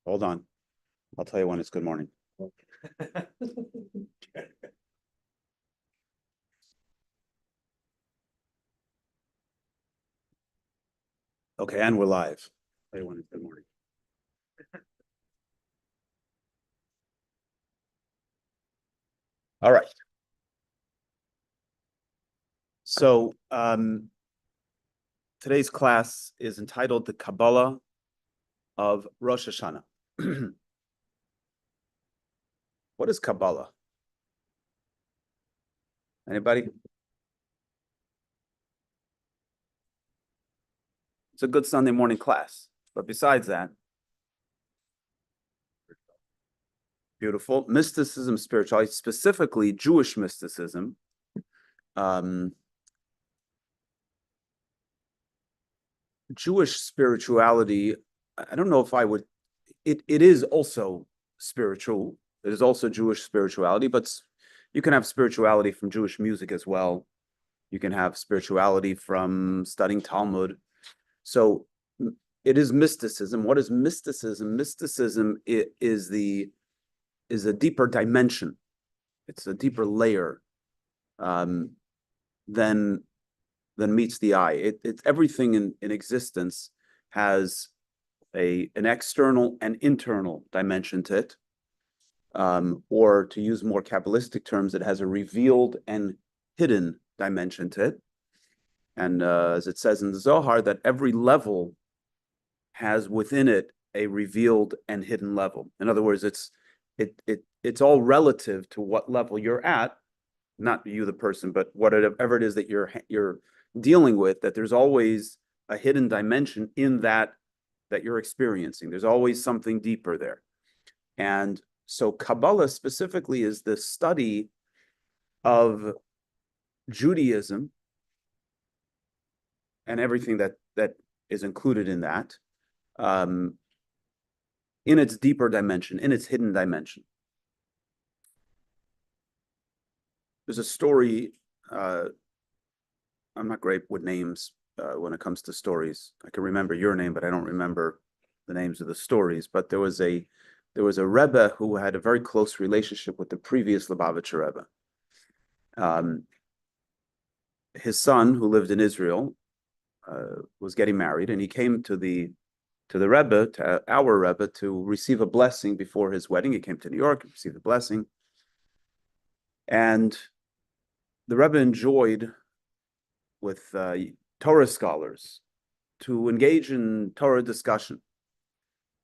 Hold on. I'll tell you when it's good morning. Okay, and we're live. I'll tell you when it's good morning. All right. So today's class is entitled The Kabbalah of Rosh Hashanah. What is Kabbalah? Anybody? It's a good Sunday morning class. But besides that, beautiful. Mysticism, spirituality, specifically Jewish mysticism. Jewish spirituality, I don't know if I would, it is also spiritual. It is also Jewish spirituality, but you can have spirituality from Jewish music as well. You can have spirituality from studying Talmud. So it is mysticism. What is mysticism? Mysticism is a deeper dimension. It's a deeper layer than meets the eye. It's everything in existence has an external and internal dimension to it. Or to use more Kabbalistic terms, it has a revealed and hidden dimension to it. And as it says in the Zohar, that every level has within it a revealed and hidden level. In other words, it's all relative to what level you're at, not you, the person, but whatever it is that you're dealing with, that there's always a hidden dimension in that you're experiencing. There's always something deeper there. And so Kabbalah specifically is the study of Judaism and everything that is included in that, in its deeper dimension, in its hidden dimension. There's a story, I'm not great with names when it comes to stories. I can remember your name, but I don't remember the names of the stories. But there was a Rebbe who had a very close relationship with the previous Lubavitcher Rebbe. His son, who lived in Israel, was getting married, and he came to the Rebbe, to our Rebbe, to receive a blessing before his wedding. He came to New York and received a blessing. And the Rebbe enjoyed, with Torah scholars, to engage in Torah discussion.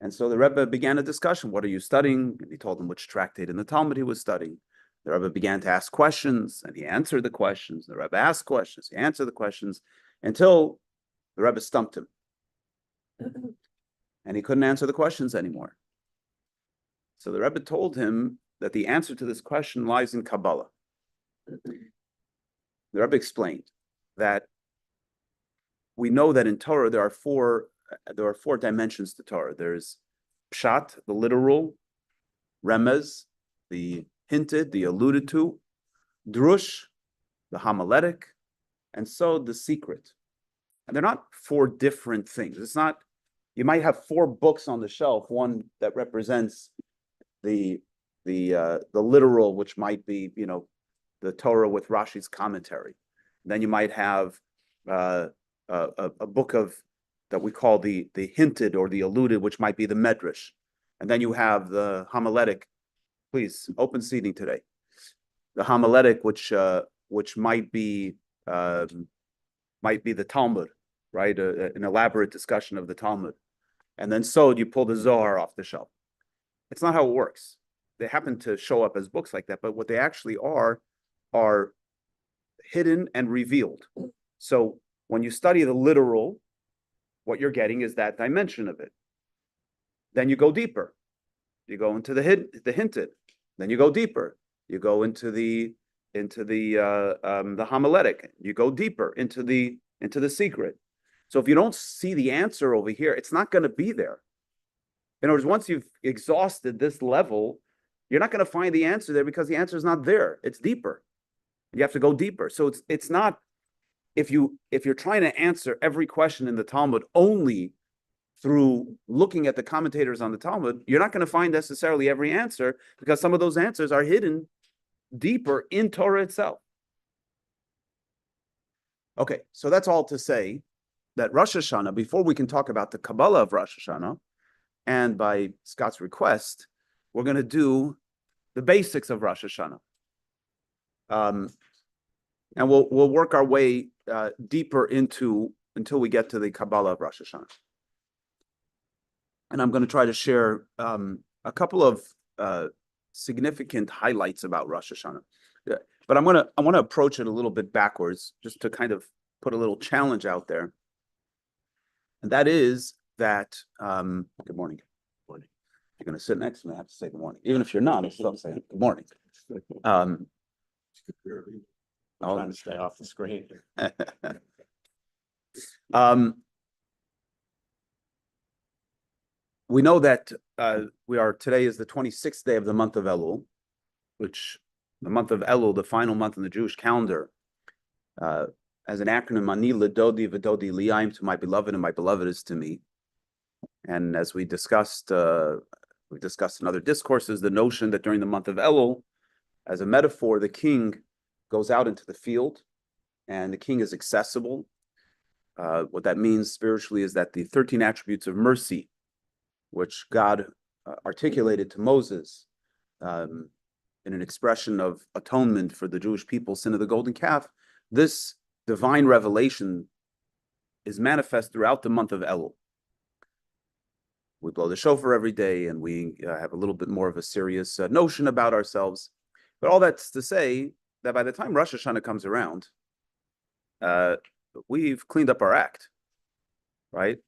And so the Rebbe began a discussion. What are you studying? And he told them which tractate in the Talmud he was studying. The Rebbe began to ask questions, and he answered the questions. The Rebbe asked questions, he answered the questions, until the Rebbe stumped him. And he couldn't answer the questions anymore. So the Rebbe told him that the answer to this question lies in Kabbalah. The Rebbe explained that we know that in Torah there are four dimensions to Torah. There's pshat, the literal; remez, the hinted, the alluded to; drush, the homiletic; and sod, the secret. And they're not four different things. It's not, you might have four books on the shelf, one that represents the literal, which might be, the Torah with Rashi's commentary. Then you might have a book that we call the hinted or the alluded, which might be the medrash. And then you have the homiletic. Please, open seating today. The homiletic, which might be the Talmud, right? An elaborate discussion of the Talmud. And then sod, you pull the Zohar off the shelf. It's not how it works. They happen to show up as books like that, but what they actually are hidden and revealed. So when you study the literal, what you're getting is that dimension of it. Then you go deeper. You go into the hinted. Then you go deeper. You go into the homiletic. You go deeper into the secret. So if you don't see the answer over here, it's not going to be there. In other words, once you've exhausted this level, you're not going to find the answer there, because the answer is not there. It's deeper. You have to go deeper. So it's not, if you're trying to answer every question in the Talmud only through looking at the commentators on the Talmud, you're not going to find necessarily every answer, because some of those answers are hidden deeper in Torah itself. Okay, so that's all to say that Rosh Hashanah, before we can talk about the Kabbalah of Rosh Hashanah, and by Scott's request, we're going to do the basics of Rosh Hashanah. And we'll work our way deeper until we get to the Kabbalah of Rosh Hashanah. And I'm going to try to share a couple of significant highlights about Rosh Hashanah. But I want to approach it a little bit backwards, just to kind of put a little challenge out there. And that is that, good morning. Good morning. If you're going to sit next to me, I have to say good morning. Even if you're not, I still say good morning. I'm trying to stay off the screen. We know that today is the 26th day of the month of Elul, which the month of Elul, the final month in the Jewish calendar, as an acronym, Ani Ledodi V'Dodi Li, I am to my beloved and my beloved is to me. And as we discussed in other discourses, the notion that during the month of Elul, as a metaphor, the king goes out into the field and the king is accessible. What that means spiritually is that the 13 attributes of mercy, which God articulated to Moses in an expression of atonement for the Jewish people, sin of the golden calf, this divine revelation is manifest throughout the month of Elul. We blow the shofar every day, and we have a little bit more of a serious notion about ourselves. But all that's to say that by the time Rosh Hashanah comes around, we've cleaned up our act, right?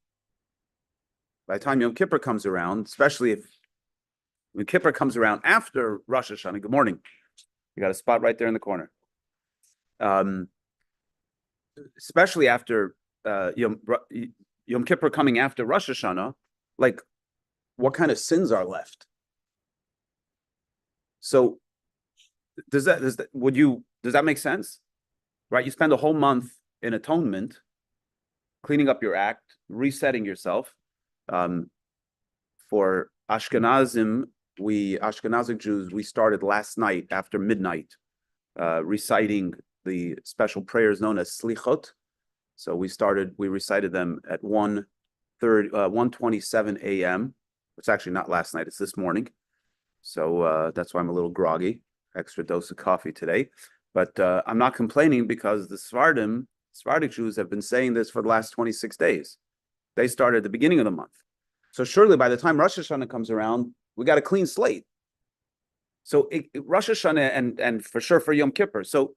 By the time Yom Kippur comes around, especially if Yom Kippur comes around after Rosh Hashanah, good morning. You got a spot right there in the corner. Especially after Yom Kippur coming after Rosh Hashanah, like, what kind of sins are left? So does that make sense? Right? You spend a whole month in atonement, cleaning up your act, resetting yourself. For Ashkenazic Jews, we started last night after midnight, reciting the special prayers known as Slichot. So we recited them at 1:27 a.m. It's actually not last night, it's this morning. So that's why I'm a little groggy, extra dose of coffee today. But I'm not complaining, because the Sephardic Jews have been saying this for the last 26 days. They started at the beginning of the month. So surely by the time Rosh Hashanah comes around, we got a clean slate. So Rosh Hashanah and for sure for Yom Kippur. So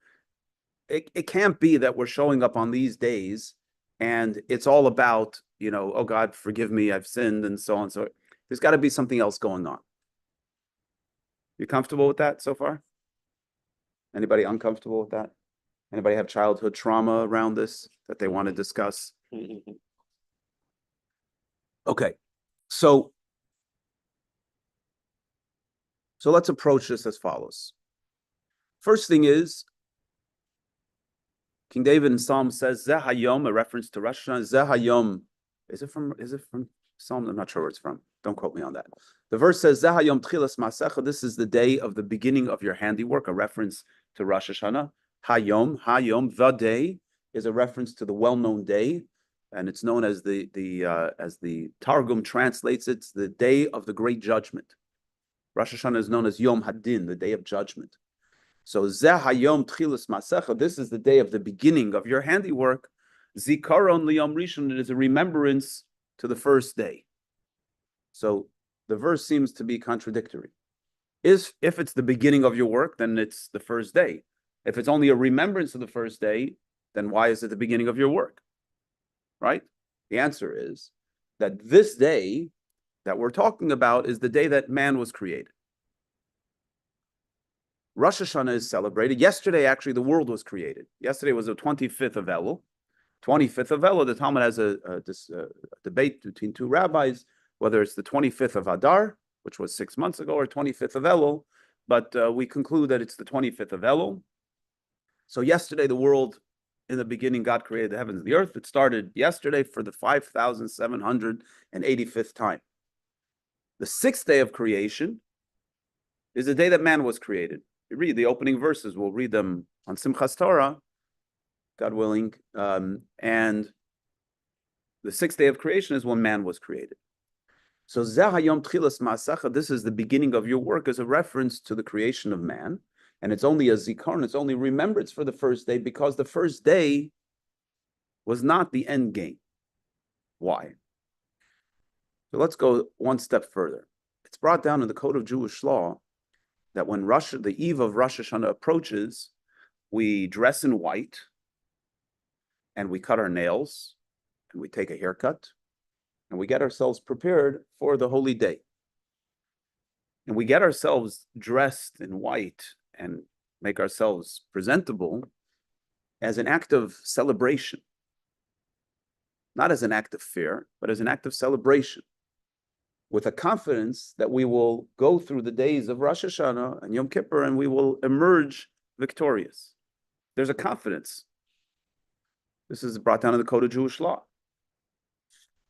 it can't be that we're showing up on these days and it's all about, oh God, forgive me, I've sinned, and so on. So there's got to be something else going on. You comfortable with that so far? Anybody uncomfortable with that? Anybody have childhood trauma around this that they want to discuss? Okay, so let's approach this as follows. First thing is, King David in Psalm says, Zeh Hayom, a reference to Rosh Hashanah. Zeh Hayom, is it from Psalm? I'm not sure where it's from. Don't quote me on that. The verse says, Zeh Hayom Tchilas Masecha, this is the day of the beginning of your handiwork, a reference to Rosh Hashanah. Hayom, the day, is a reference to the well-known day, and it's known as as the Targum translates, it's the day of the great judgment. Rosh Hashanah is known as Yom Hadin, the day of judgment. So Zeh Hayom Tchilas Masecha, this is the day of the beginning of your handiwork. Zikaron Liyom Rishon, it is a remembrance to the first day. So the verse seems to be contradictory. If it's the beginning of your work, then it's the first day. If it's only a remembrance of the first day, then why is it the beginning of your work? Right? The answer is that this day that we're talking about is the day that man was created. Rosh Hashanah is celebrated. Yesterday, actually, the world was created. Yesterday was the 25th of Elul. 25th of Elul, the Talmud has a debate between two rabbis, whether it's the 25th of Adar, which was 6 months ago, or 25th of Elul, but we conclude that it's the 25th of Elul. So yesterday, the world in the beginning, God created the heavens and the earth. It started yesterday for the 5,785th time. The sixth day of creation is the day that man was created. You read the opening verses. We'll read them on Simchas Torah, God willing. And the sixth day of creation is when man was created. So Zeh Hayom Tchilas Ma'asecha, this is the beginning of your work, as a reference to the creation of man. And it's only a zikaron, it's only remembrance for the first day, because the first day was not the end game. Why? So let's go one step further. It's brought down in the Code of Jewish Law that when the eve of Rosh Hashanah approaches, we dress in white, and we cut our nails, and we take a haircut, and we get ourselves prepared for the holy day. And we get ourselves dressed in white and make ourselves presentable as an act of celebration. Not as an act of fear, but as an act of celebration, with a confidence that we will go through the days of Rosh Hashanah and Yom Kippur and we will emerge victorious. There's a confidence. This is brought down in the Code of Jewish Law.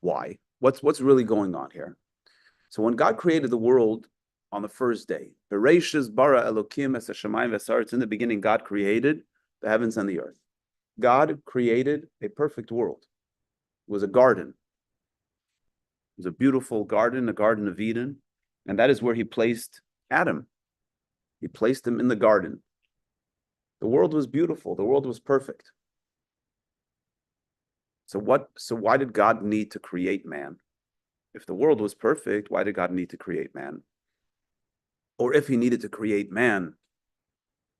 Why? What's really going on here? So when God created the world on the first day, Bereshis bara Elokim es hashamayim v'saaretz, in the beginning God created the heavens and the earth. God created a perfect world. It was a garden. It was a beautiful garden, a Garden of Eden, and that is where he placed Adam. He placed him in the garden. The world was beautiful. The world was perfect. So why did God need to create man? If the world was perfect, why did God need to create man? Or if he needed to create man,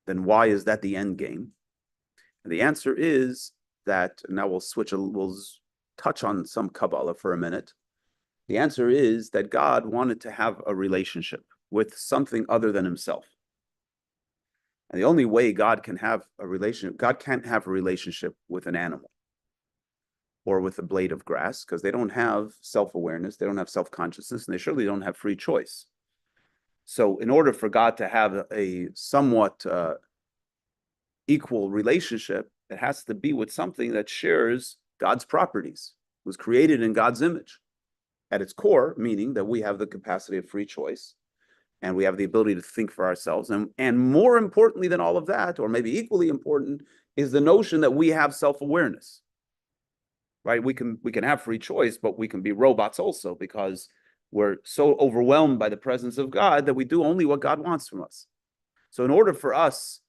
then why is that the end game? And the answer is that, now we'll touch on some Kabbalah for a minute. The answer is that God wanted to have a relationship with something other than himself. And the only way God can have a relationship, God can't have a relationship with an animal or with a blade of grass, because they don't have self-awareness, they don't have self-consciousness, and they surely don't have free choice. So in order for God to have a somewhat equal relationship, it has to be with something that shares God's properties, was created in God's image. At its core, meaning that we have the capacity of free choice, and we have the ability to think for ourselves. And more importantly than all of that, or maybe equally important, is the notion that we have self-awareness. Right? We can have free choice, but we can be robots also, because we're so overwhelmed by the presence of God that we do only what God wants from us. So in order for us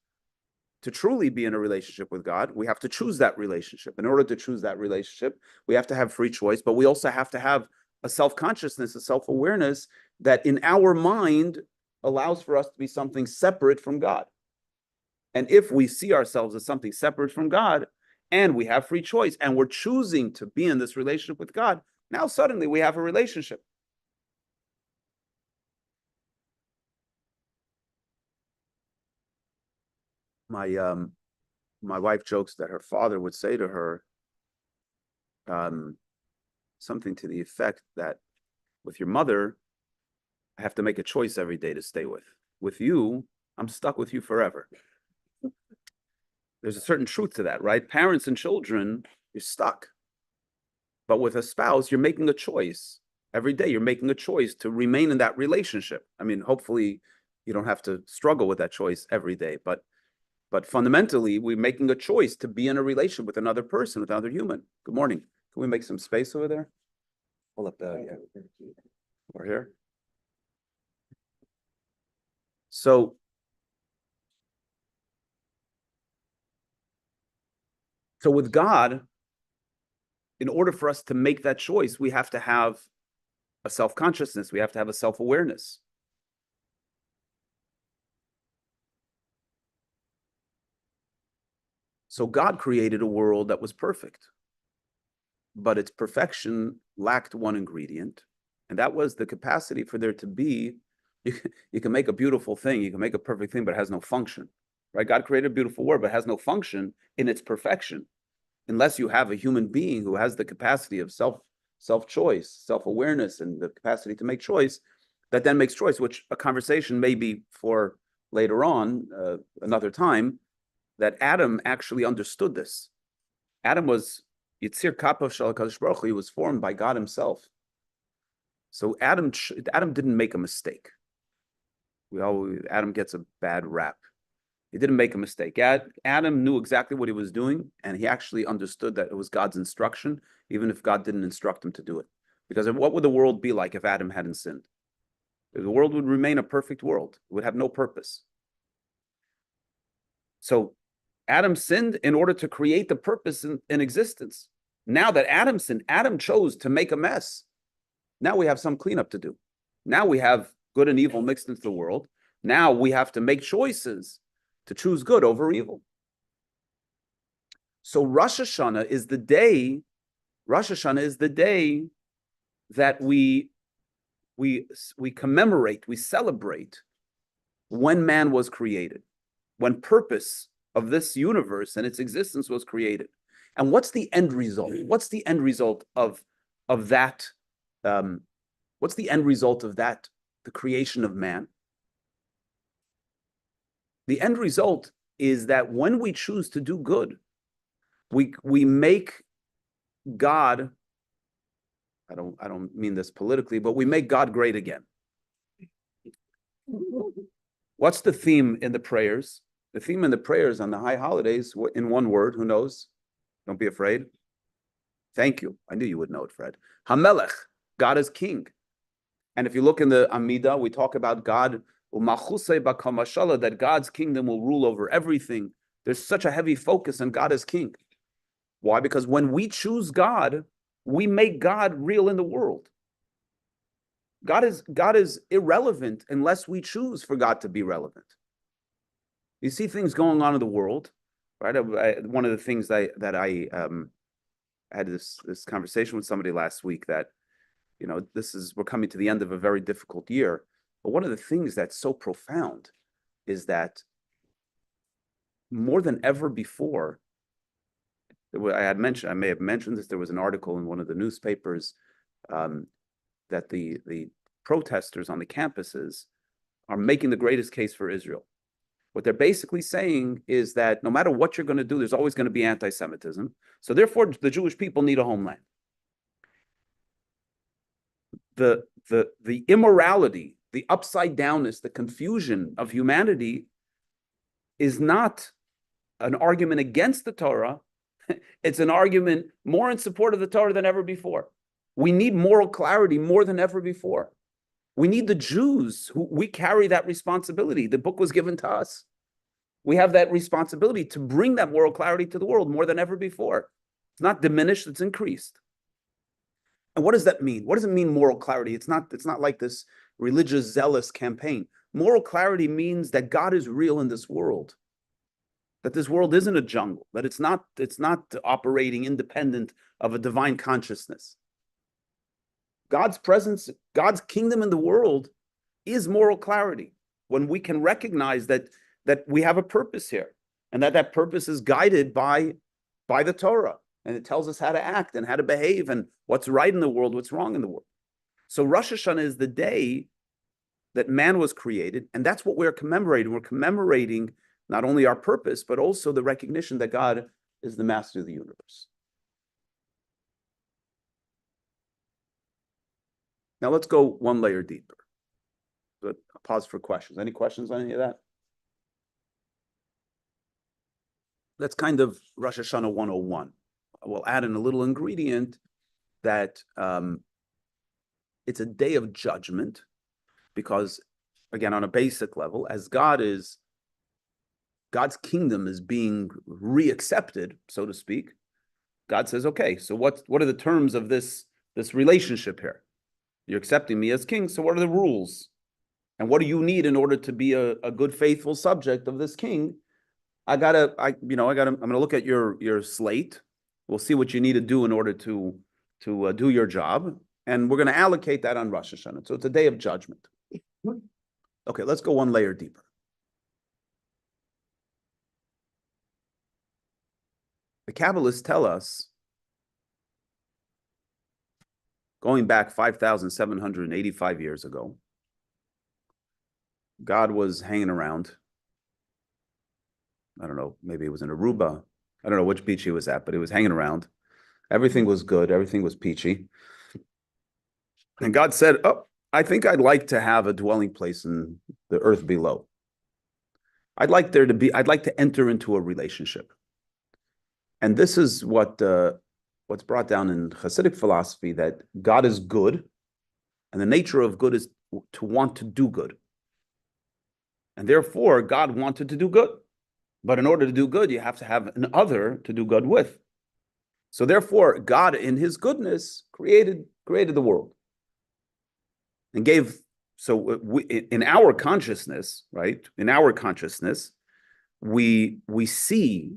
to truly be in a relationship with God, we have to choose that relationship. In order to choose that relationship, we have to have free choice, but we also have to have a self-consciousness, a self-awareness that in our mind allows for us to be something separate from God. And if we see ourselves as something separate from God, and we have free choice, and we're choosing to be in this relationship with God, now suddenly we have a relationship. My wife jokes that her father would say to her something to the effect that, with your mother, I have to make a choice every day to stay with. With you, I'm stuck with you forever. There's a certain truth to that, right? Parents and children, you're stuck. But with a spouse, you're making a choice. Every day, you're making a choice to remain in that relationship. I mean, hopefully, you don't have to struggle with that choice every day. But fundamentally, we're making a choice to be in a relationship with another person, with another human. Good morning. Can we make some space over there? Hold up. Yeah. We're here. So with God, in order for us to make that choice, we have to have a self-consciousness. We have to have a self-awareness. So God created a world that was perfect, but its perfection lacked one ingredient, and that was the capacity for there to be, you can make a beautiful thing, you can make a perfect thing, but it has no function, right? God created a beautiful world, but it has no function in its perfection, unless you have a human being who has the capacity of self-choice, self-awareness, and the capacity to make choice, that then makes choice, which a conversation may be for later on, another time, that Adam actually understood this. Adam was Yitzir Kapav Shel HaKadosh Baruch Hu. He was formed by God himself. So Adam didn't make a mistake. Adam gets a bad rap. He didn't make a mistake. Adam knew exactly what he was doing, and he actually understood that it was God's instruction, even if God didn't instruct him to do it. Because what would the world be like if Adam hadn't sinned? The world would remain a perfect world. It would have no purpose. So Adam sinned in order to create the purpose in existence. Now that Adam sinned, Adam chose to make a mess. Now we have some cleanup to do. Now we have good and evil mixed into the world. Now we have to make choices to choose good over evil. So Rosh Hashanah is the day that we commemorate, we celebrate when man was created, when purpose of this universe and its existence was created. And what's the end result? What's the end result of that? What's the end result of that? The creation of man. The end result is that when we choose to do good, we make God, I don't mean this politically, but we make God great again. What's the theme in the prayers? The theme in the prayers on the high holidays, in one word, who knows? Don't be afraid. Thank you. I knew you would know it, Fred. Hamelech, God is king. And if you look in the Amidah, we talk about God, that God's kingdom will rule over everything. There's such a heavy focus on God as king. Why? Because when we choose God, we make God real in the world. God is irrelevant unless we choose for God to be relevant. You see things going on in the world, right? One of the things that I had this conversation with somebody last week that, we're coming to the end of a very difficult year. But one of the things that's so profound is that more than ever before, I may have mentioned this, there was an article in one of the newspapers that the protesters on the campuses are making the greatest case for Israel. What they're basically saying is that no matter what you're going to do, there's always going to be anti-Semitism. So therefore, the Jewish people need a homeland. The immorality, the upside downness, the confusion of humanity is not an argument against the Torah. It's an argument more in support of the Torah than ever before. We need moral clarity more than ever before. We need the Jews we carry that responsibility. The book was given to us. We have that responsibility to bring that moral clarity to the world more than ever before. It's not diminished, it's increased. And what does that mean? What does it mean, moral clarity? It's not like this religious zealous campaign. Moral clarity means that God is real in this world. That this world isn't a jungle, that it's not operating independent of a divine consciousness. God's presence, God's kingdom in the world is moral clarity. When we can recognize that we have a purpose here, and that purpose is guided by the Torah, and it tells us how to act and how to behave and what's right in the world, what's wrong in the world. So Rosh Hashanah is the day that man was created, and that's what we're commemorating. We're commemorating not only our purpose, but also the recognition that God is the master of the universe. Now let's go one layer deeper. But I'll pause for questions. Any questions on any of that? That's kind of Rosh Hashanah 101. We'll add in a little ingredient that it's a day of judgment, because, again, on a basic level, as God's kingdom is being reaccepted, so to speak, God says, okay, so what are the terms of this relationship here? You're accepting me as king, so what are the rules? And what do you need in order to be a good, faithful subject of this king? I'm gonna look at your slate. We'll see what you need to do in order to do your job, and we're going to allocate that on Rosh Hashanah. So it's a day of judgment. Okay, let's go one layer deeper. The Kabbalists tell us, going back 5,785 years ago, God was hanging around. I don't know, maybe it was in Aruba, I don't know which beach he was at, but he was hanging around. Everything was good. Everything was peachy. And God said, oh, I think I'd like to have a dwelling place in the earth below. I'd like to enter into a relationship. And this is what's brought down in Hasidic philosophy, that God is good, and the nature of good is to want to do good. And therefore, God wanted to do good. But in order to do good, you have to have an other to do good with. So therefore, God, in his goodness, created the world. And in our consciousness, right? In our consciousness, we see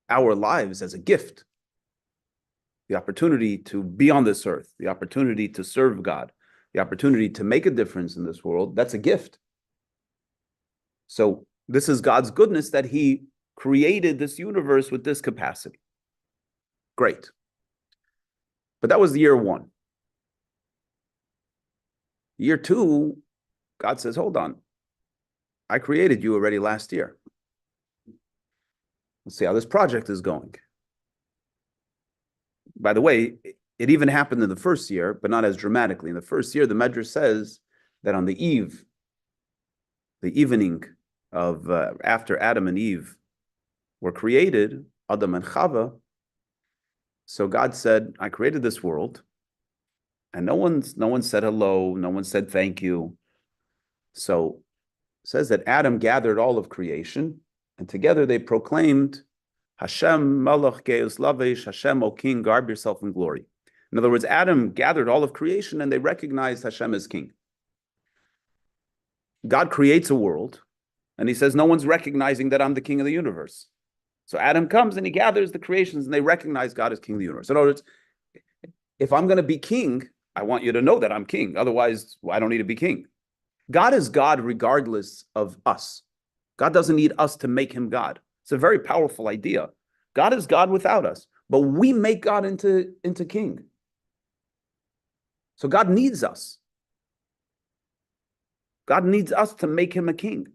our lives as a gift. The opportunity to be on this earth, the opportunity to serve God, the opportunity to make a difference in this world, that's a gift. So this is God's goodness, that he created this universe with this capacity. Great. But that was the year one. Year two, God says, hold on. I created you already last year. Let's see how this project is going. By the way, it even happened in the first year, but not as dramatically. In the first year, the Medrash says that on the evening of after Adam and Eve were created, Adam and Chava, so God said, I created this world, and no one said hello, no one said thank you. So it says that Adam gathered all of creation, and together they proclaimed, Hashem Malach Geus Lavish, Hashem, O King, garb yourself in glory. In other words, Adam gathered all of creation and they recognized Hashem as King. God creates a world, and he says, no one's recognizing that I'm the King of the universe. So Adam comes and he gathers the creations and they recognize God as King of the universe. In other words, if I'm going to be king, I want you to know that I'm king. Otherwise, I don't need to be king. God is God regardless of us. God doesn't need us to make him God. It's a very powerful idea. God is God without us, but we make God into king. So God needs us. God needs us to make him a king.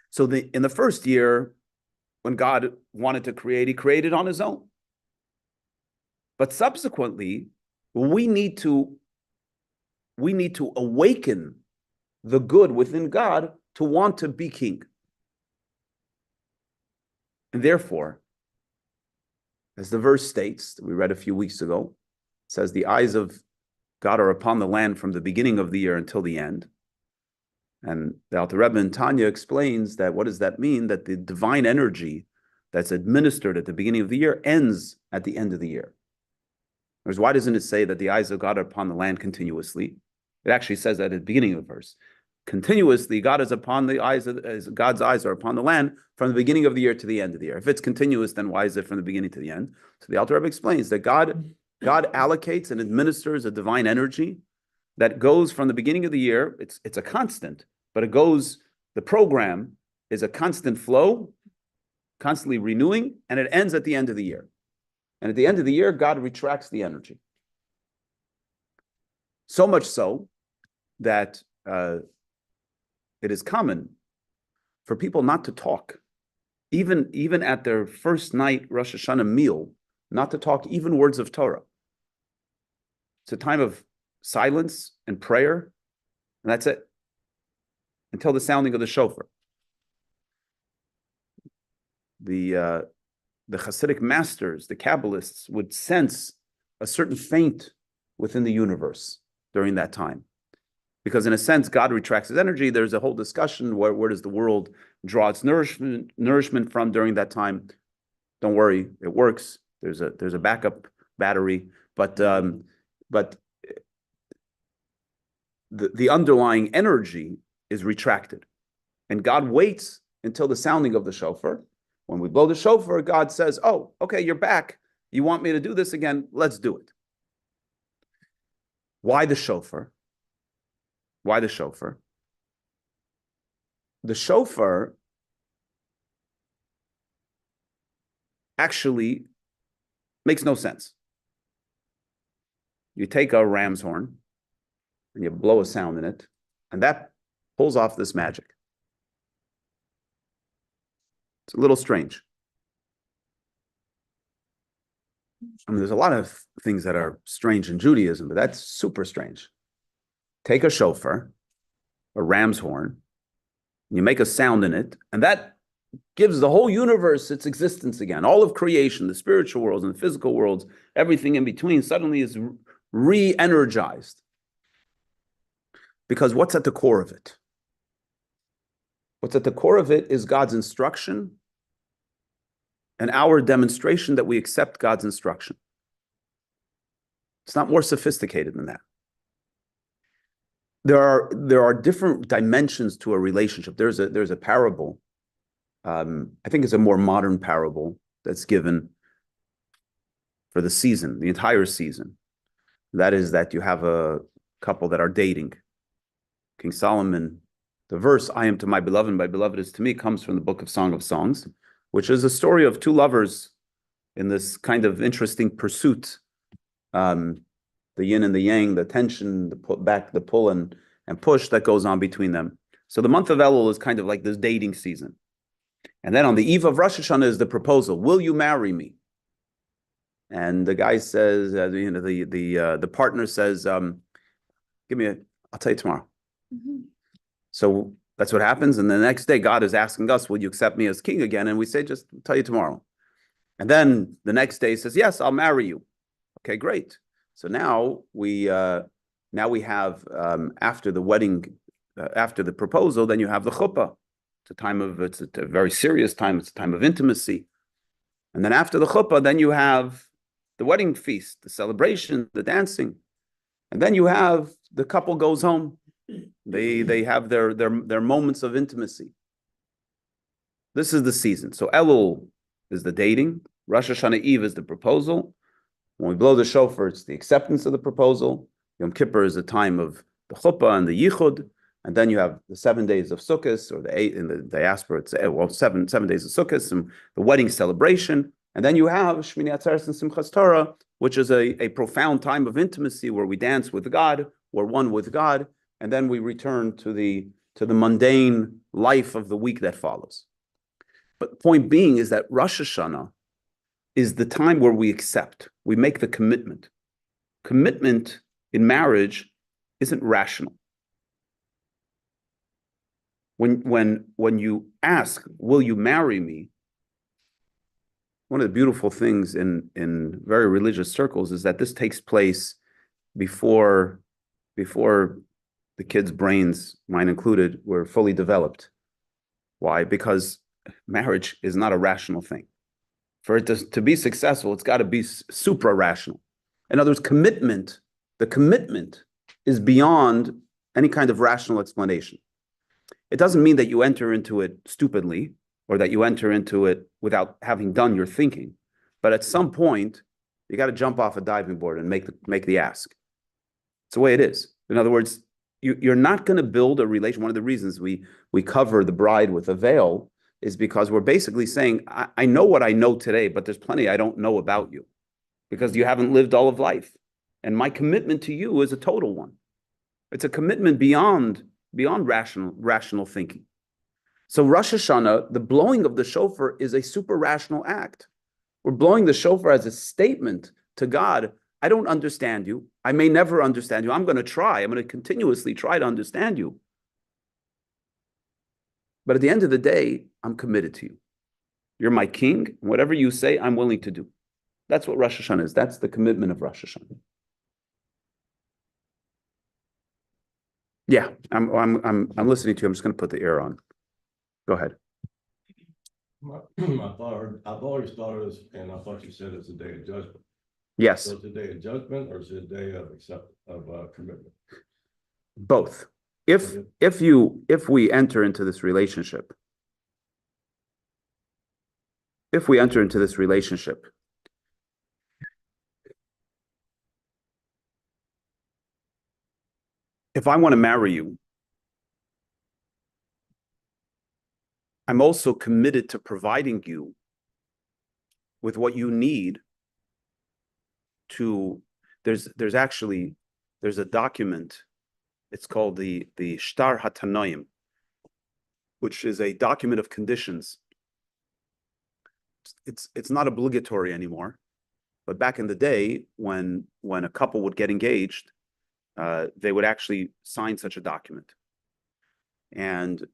So in the first year, when God wanted to create, he created on his own. But subsequently, we need to awaken the good within God to want to be king. And therefore, as the verse states that we read a few weeks ago, it says the eyes of God are upon the land from the beginning of the year until the end. And the Alter Rebbe in Tanya explains that what does that mean? That the divine energy that's administered at the beginning of the year ends at the end of the year. Whereas why doesn't it say that the eyes of God are upon the land continuously? It actually says that at the beginning of the verse. Continuously, God's eyes are upon the land from the beginning of the year to the end of the year. If it's continuous, then why is it from the beginning to the end? So the Alter Rebbe explains that God allocates and administers a divine energy that goes from the beginning of the year. It's a constant, but the program is a constant flow, constantly renewing, and it ends at the end of the year. And at the end of the year, God retracts the energy. So much so that it is common for people not to talk, even at their first night Rosh Hashanah meal, not to talk even words of Torah. It's a time of silence and prayer, and that's it, until the sounding of the shofar. The Hasidic masters, the Kabbalists, would sense a certain faint within the universe during that time. Because in a sense, God retracts his energy. There's a whole discussion, where does the world draw its nourishment from during that time? Don't worry, it works. There's a backup battery, but the underlying energy is retracted. And God waits until the sounding of the shofar. When we blow the shofar, God says, oh, okay, you're back. You want me to do this again? Let's do it. Why the shofar? Why the shofar? The shofar actually makes no sense. You take a ram's horn and you blow a sound in it, and that pulls off this magic. It's a little strange. I mean, there's a lot of things that are strange in Judaism, but that's super strange. Take a shofar, a ram's horn, you make a sound in it, and that gives the whole universe its existence again. All of creation, the spiritual worlds and the physical worlds, everything in between suddenly is re-energized. Because what's at the core of it? What's at the core of it is God's instruction and our demonstration that we accept God's instruction. It's not more sophisticated than that. There are different dimensions to a relationship. There's a parable. I think it's a more modern parable that's given for the season, the entire season. That is that you have a couple that are dating. King Solomon, the verse, "I am to my beloved is to me," comes from the book of Song of Songs, which is a story of two lovers in this kind of interesting pursuit. The yin and the yang, the tension, the pull and push that goes on between them. So the month of Elul is kind of like this dating season. And then on the eve of Rosh Hashanah is the proposal, "Will you marry me?" And the guy says, the partner says, I'll tell you tomorrow. Mm-hmm. So that's what happens. And the next day, God is asking us, "Will you accept me as king again?" And we say, "Just tell you tomorrow." And then the next day he says, "Yes, I'll marry you." Okay, great. So now we have after the wedding, after the proposal, then you have the chuppah. It's a very serious time. It's a time of intimacy. And then after the chuppah, then you have the wedding feast, the celebration, the dancing. And then you have the couple goes home. They have their moments of intimacy. This is the season. So Elul is the dating. Rosh Hashanah Eve is the proposal. When we blow the shofar, it's the acceptance of the proposal. Yom Kippur is the time of the chuppah and the yichud. And then you have the 7 days of Sukkot, or the 8 in the diaspora, it's 7 days of Sukkot, and the wedding celebration. And then you have Shmini Atzeres and Simchas Torah, which is a profound time of intimacy where we dance with God, we're one with God, and then we return to the mundane life of the week that follows. But the point being is that Rosh Hashanah is the time where we accept, we make the commitment. Commitment in marriage isn't rational. When you ask, "Will you marry me?" one of the beautiful things in very religious circles is that this takes place before the kids' brains, mine included, were fully developed. Why? Because marriage is not a rational thing. For it to be successful, it's got to be supra-rational. In other words, the commitment is beyond any kind of rational explanation. It doesn't mean that you enter into it stupidly or that you enter into it without having done your thinking. But at some point, you got to jump off a diving board and make the ask. It's the way it is. In other words, you're not going to build a relation. One of the reasons we cover the bride with a veil is because we're basically saying, I know what I know today, but there's plenty I don't know about you because you haven't lived all of life. And my commitment to you is a total one. It's a commitment beyond rational thinking. So Rosh Hashanah, the blowing of the shofar is a super rational act. We're blowing the shofar as a statement to God. I don't understand you. I may never understand you. I'm going to try. I'm going to continuously try to understand you. But at the end of the day, I'm committed to you. You're my king. Whatever you say, I'm willing to do. That's what Rosh Hashanah is. That's the commitment of Rosh Hashanah. Yeah, I'm listening to you. I'm just going to put the ear on. Go ahead. I've always thought of this, and I thought you said it's a day of judgment. Yes. So it's a day of judgment, or is it a day of commitment? Both. If we enter into this relationship, if I want to marry you, I'm also committed to providing you with what you need to, there's a document, it's called the Shtar HaTanoim, which is a document of conditions it's not obligatory anymore. But back in the day, when a couple would get engaged, they would actually sign such a document. And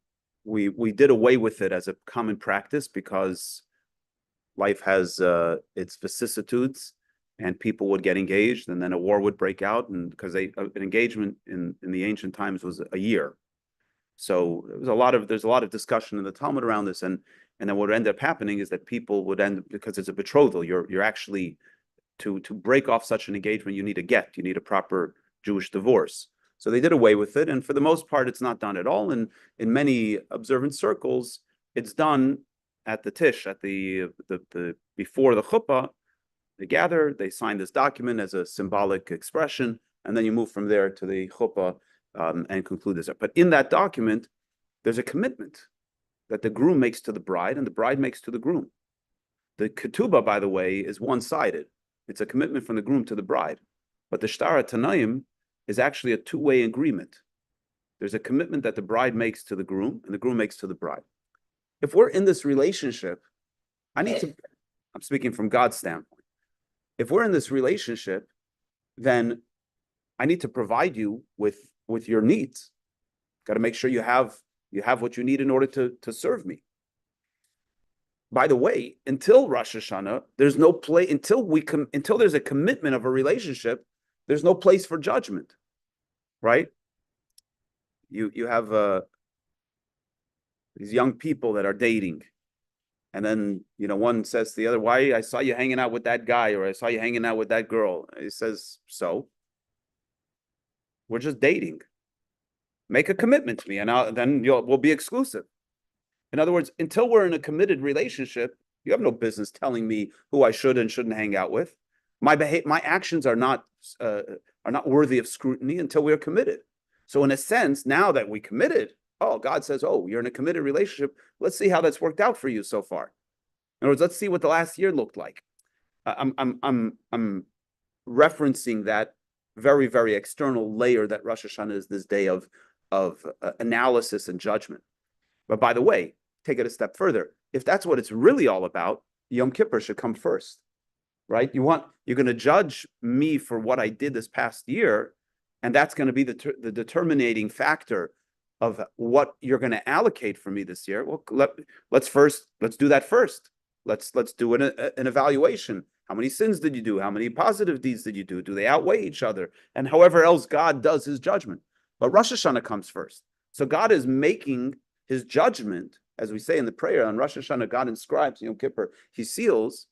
we did away with it as a common practice because life has its vicissitudes, and people would get engaged, and then a war would break out, and because an engagement in the ancient times was a year. So there's a lot of discussion in the Talmud around this, and then what would end up happening is that people would because it's a betrothal, you're actually to break off such an engagement, you need a get, you need a proper Jewish divorce. So they did away with it, and for the most part, it's not done at all. And in many observant circles, it's done at the tish, at the before the chuppah. They gather, they sign this document as a symbolic expression, and then you move from there to the chuppah and conclude this. But in that document, there's a commitment that the groom makes to the bride and the bride makes to the groom. The ketubah, by the way, is one-sided. It's a commitment from the groom to the bride. But the shtar tanaim is actually a two-way agreement. There's a commitment that the bride makes to the groom and the groom makes to the bride. If we're in this relationship, I'm speaking from God's standpoint. If we're in this relationship, then I need to provide you with your needs. Got to make sure you have what you need in order to serve me. By the way, until Rosh Hashanah, there's no place until there's a commitment of a relationship. There's no place for judgment, right? You have these young people that are dating, and then one says to the other, "Why? I saw you hanging out with that guy, or I saw you hanging out with that girl." He says, "So, we're just dating. Make a commitment to me, and then we'll be exclusive." In other words, until we're in a committed relationship, you have no business telling me who I should and shouldn't hang out with. My actions are not worthy of scrutiny until we are committed. So in a sense, now that we committed, God says, you're in a committed relationship. Let's see how that's worked out for you so far. In other words, let's see what the last year looked like. I'm referencing that very, very external layer that Rosh Hashanah is this day of analysis and judgment. But by the way, take it a step further. If that's what it's really all about, Yom Kippur should come first, right? You're going to judge me for what I did this past year, and that's going to be the determining factor of what you're going to allocate for me this year. Well, let's do that first. Let's do an evaluation. How many sins did you do? How many positive deeds did you do? Do they outweigh each other? And however else God does his judgment. But Rosh Hashanah comes first. So God is making his judgment, as we say in the prayer on Rosh Hashanah, God inscribes, Yom Kippur, he seals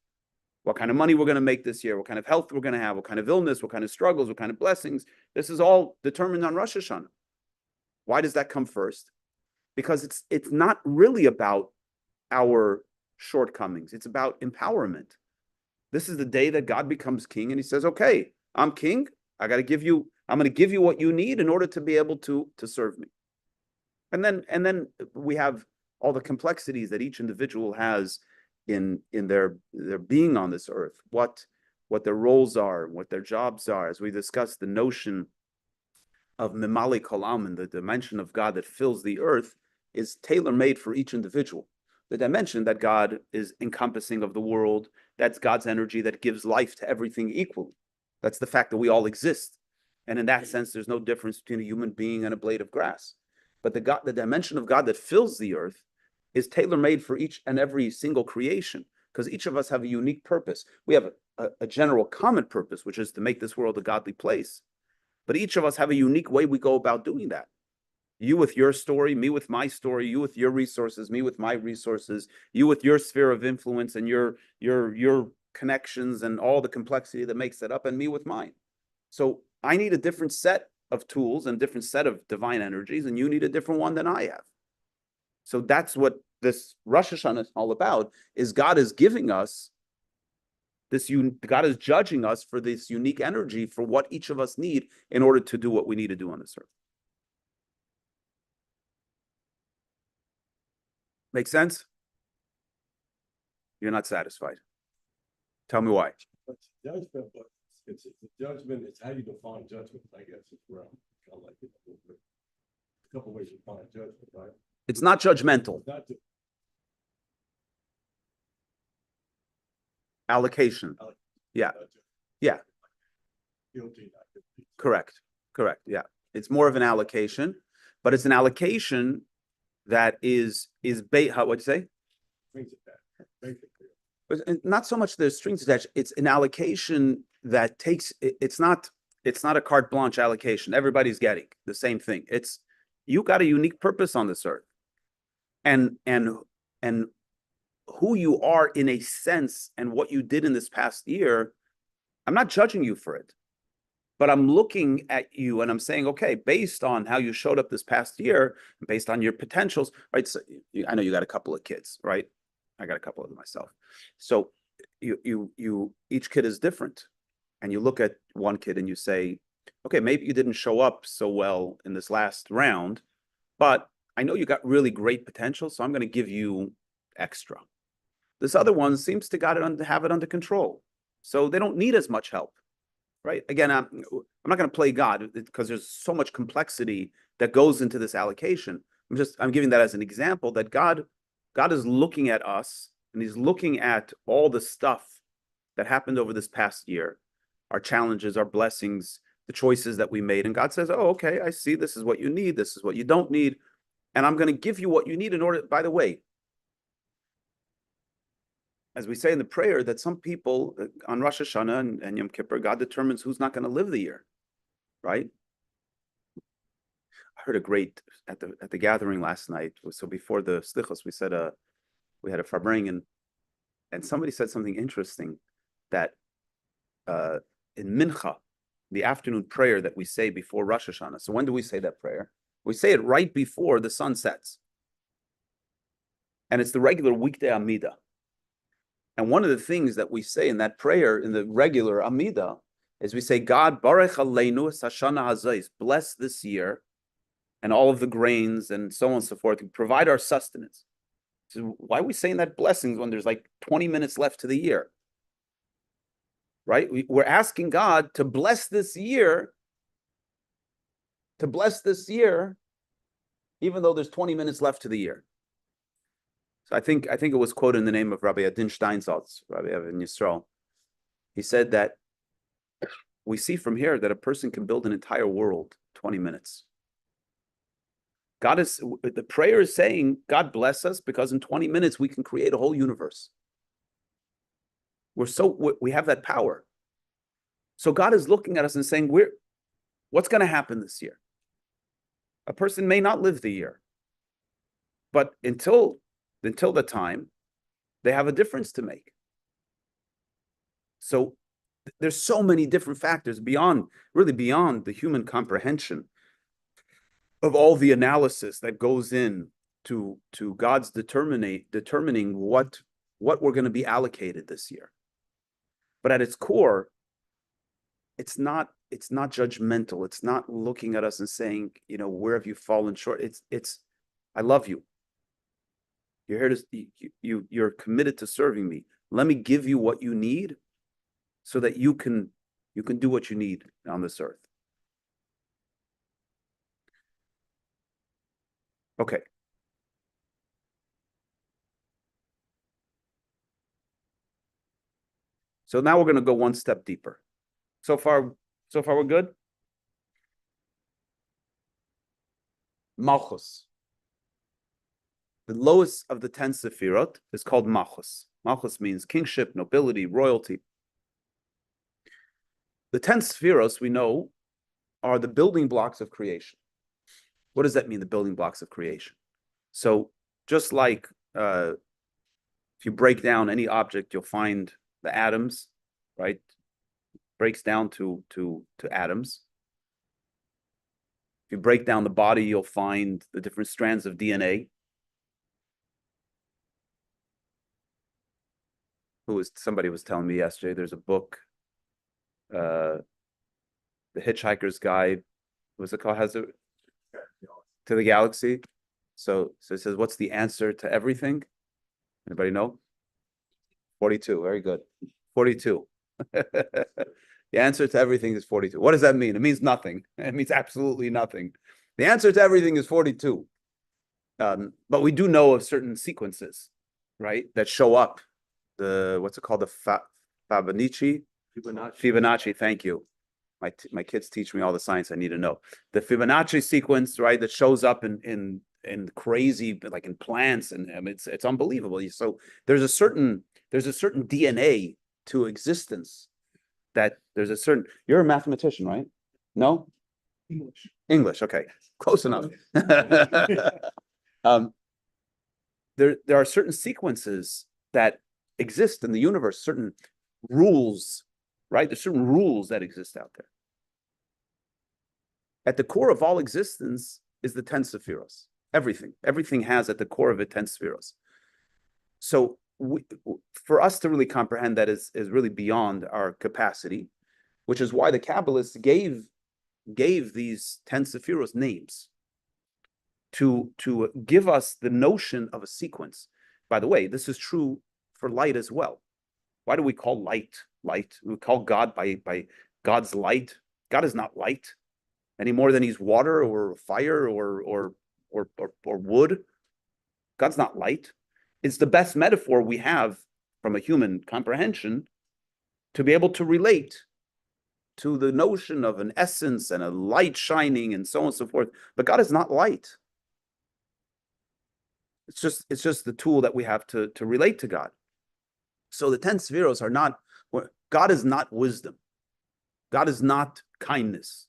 what kind of money we're going to make this year, what kind of health we're going to have, what kind of illness, what kind of struggles, what kind of blessings. This is all determined on Rosh Hashanah. Why does that come first? Because it's not really about our shortcomings. It's about empowerment. This is the day that God becomes king, and he says, okay, I'm king. I'm going to give you what you need in order to be able to serve me. And then we have all the complexities that each individual has in their being on this earth, what their roles are, what their jobs are. As we discussed, the notion of Mimali Kolam, the dimension of God that fills the earth, is tailor-made for each individual. The dimension that God is encompassing of the world, that's God's energy that gives life to everything equally. That's the fact that we all exist. And in that sense, there's no difference between a human being and a blade of grass. But the dimension of God that fills the earth is tailor-made for each and every single creation, because each of us have a unique purpose. We have a general common purpose, which is to make this world a godly place. But each of us have a unique way we go about doing that. You with your story, me with my story, you with your resources, me with my resources, you with your sphere of influence and your connections and all the complexity that makes it up, and me with mine. So I need a different set of tools and different set of divine energies, and you need a different one than I have. So that's what this Rosh Hashanah is all about, is God is giving us God is judging us for this unique energy for what each of us need in order to do what we need to do on this earth. Make sense? You're not satisfied. Tell me why. It's judgment, but it's a judgment. It's how you define judgment, I guess, as well. I like it a little bit. A couple ways to define judgment, right? It's not judgmental. Not to, Allocation. Yeah. Yeah. Guilty, not guilty. Correct. Yeah. It's more of an allocation, but it's an allocation that is what'd you say? Brings it back. Make it clear. But not so much the strings attached. It's an allocation that takes. It's not a carte blanche allocation. Everybody's getting the same thing. It's you got a unique purpose on this earth, and who you are in a sense, and what you did in this past year. I'm not judging you for it, but I'm looking at you and I'm saying, okay, based on how you showed up this past year, based on your potentials, right? So I know you got a couple of kids, right? I got a couple of them myself. So you each kid is different. And you look at one kid and you say, okay, maybe you didn't show up so well in this last round, but I know you got really great potential, so I'm going to give you extra. This other one seems to have it under control. So they don't need as much help, right? Again, I'm not going to play God because there's so much complexity that goes into this allocation. I'm giving that as an example that God is looking at us and he's looking at all the stuff that happened over this past year, our challenges, our blessings, the choices that we made. And God says, oh, okay, I see this is what you need. This is what you don't need. And I'm going to give you what you need in order, by the way, as we say in the prayer, that some people on Rosh Hashanah and Yom Kippur, God determines who's not going to live the year, right? I heard a great at the gathering last night. So before the Slichos, we had a Farbring, and somebody said something interesting that in Mincha, the afternoon prayer that we say before Rosh Hashanah. So when do we say that prayer? We say it right before the sun sets, and it's the regular weekday Amidah. And one of the things that we say in that prayer, in the regular Amidah, is we say, God, Barech Aleinu es Hashana Hazais, bless this year and all of the grains and so on and so forth, provide our sustenance. So why are we saying that blessings when there's like 20 minutes left to the year? Right? We're asking God to bless this year, even though there's 20 minutes left to the year. So I think it was quoted in the name of Rabbi Adin Steinsaltz, Rabbi Evan Yisrael. He said that we see from here that a person can build an entire world 20 minutes. The prayer is saying, God bless us because in 20 minutes we can create a whole universe. We have that power. So God is looking at us and saying, what's going to happen this year? A person may not live the year, but until the time, they have a difference to make. So there's so many different factors beyond the human comprehension of all the analysis that goes in to God's determining what we're going to be allocated this year. But at its core, it's not judgmental. It's not looking at us and saying, where have you fallen short? It's I love you. You're here to you're committed to serving me. Let me give you what you need so that you can do what you need on this earth. Okay. So now we're going to go one step deeper. So far we're good? Malchus. The lowest of the 10 Sefirot is called Malchus. Malchus means kingship, nobility, royalty. The 10 Sephiros, we know, are the building blocks of creation. What does that mean, the building blocks of creation? So just like if you break down any object, you'll find the atoms, right? Breaks down to atoms. If you break down the body, you'll find the different strands of DNA. Somebody was telling me yesterday, there's a book, The Hitchhiker's Guide, what's it called? To the Galaxy. So it says, what's the answer to everything? Anybody know? 42. Very good. 42. The answer to everything is 42. What does that mean? It means nothing. It means absolutely nothing. The answer to everything is 42. But we do know of certain sequences, right, that show up. What's it called? The Fibonacci. Fibonacci, thank you. My kids teach me all the science I need to know. The Fibonacci sequence, right, that shows up in crazy, like in plants, and I mean, it's unbelievable. So there's a certain DNA to existence that there's a certain. You're a mathematician, right? No? English, okay, close enough. There are certain sequences that exist in the universe, certain rules, right? There's certain rules that exist out there. At the core of all existence is the 10 sephiros. Everything has at the core of it 10 sephiros. So for us to really comprehend that is really beyond our capacity, which is why the Kabbalists gave these 10 sephiros names to give us the notion of a sequence. By the way, this is true for light as well. Why do we call light light? We call God by God's light. God is not light any more than he's water or fire or wood. God's not light. It's the best metaphor we have from a human comprehension to be able to relate to the notion of an essence and a light shining and so on and so forth. But God is not light. It's just the tool that we have to relate to God. So the 10 spheros are not, God is not wisdom. God is not kindness.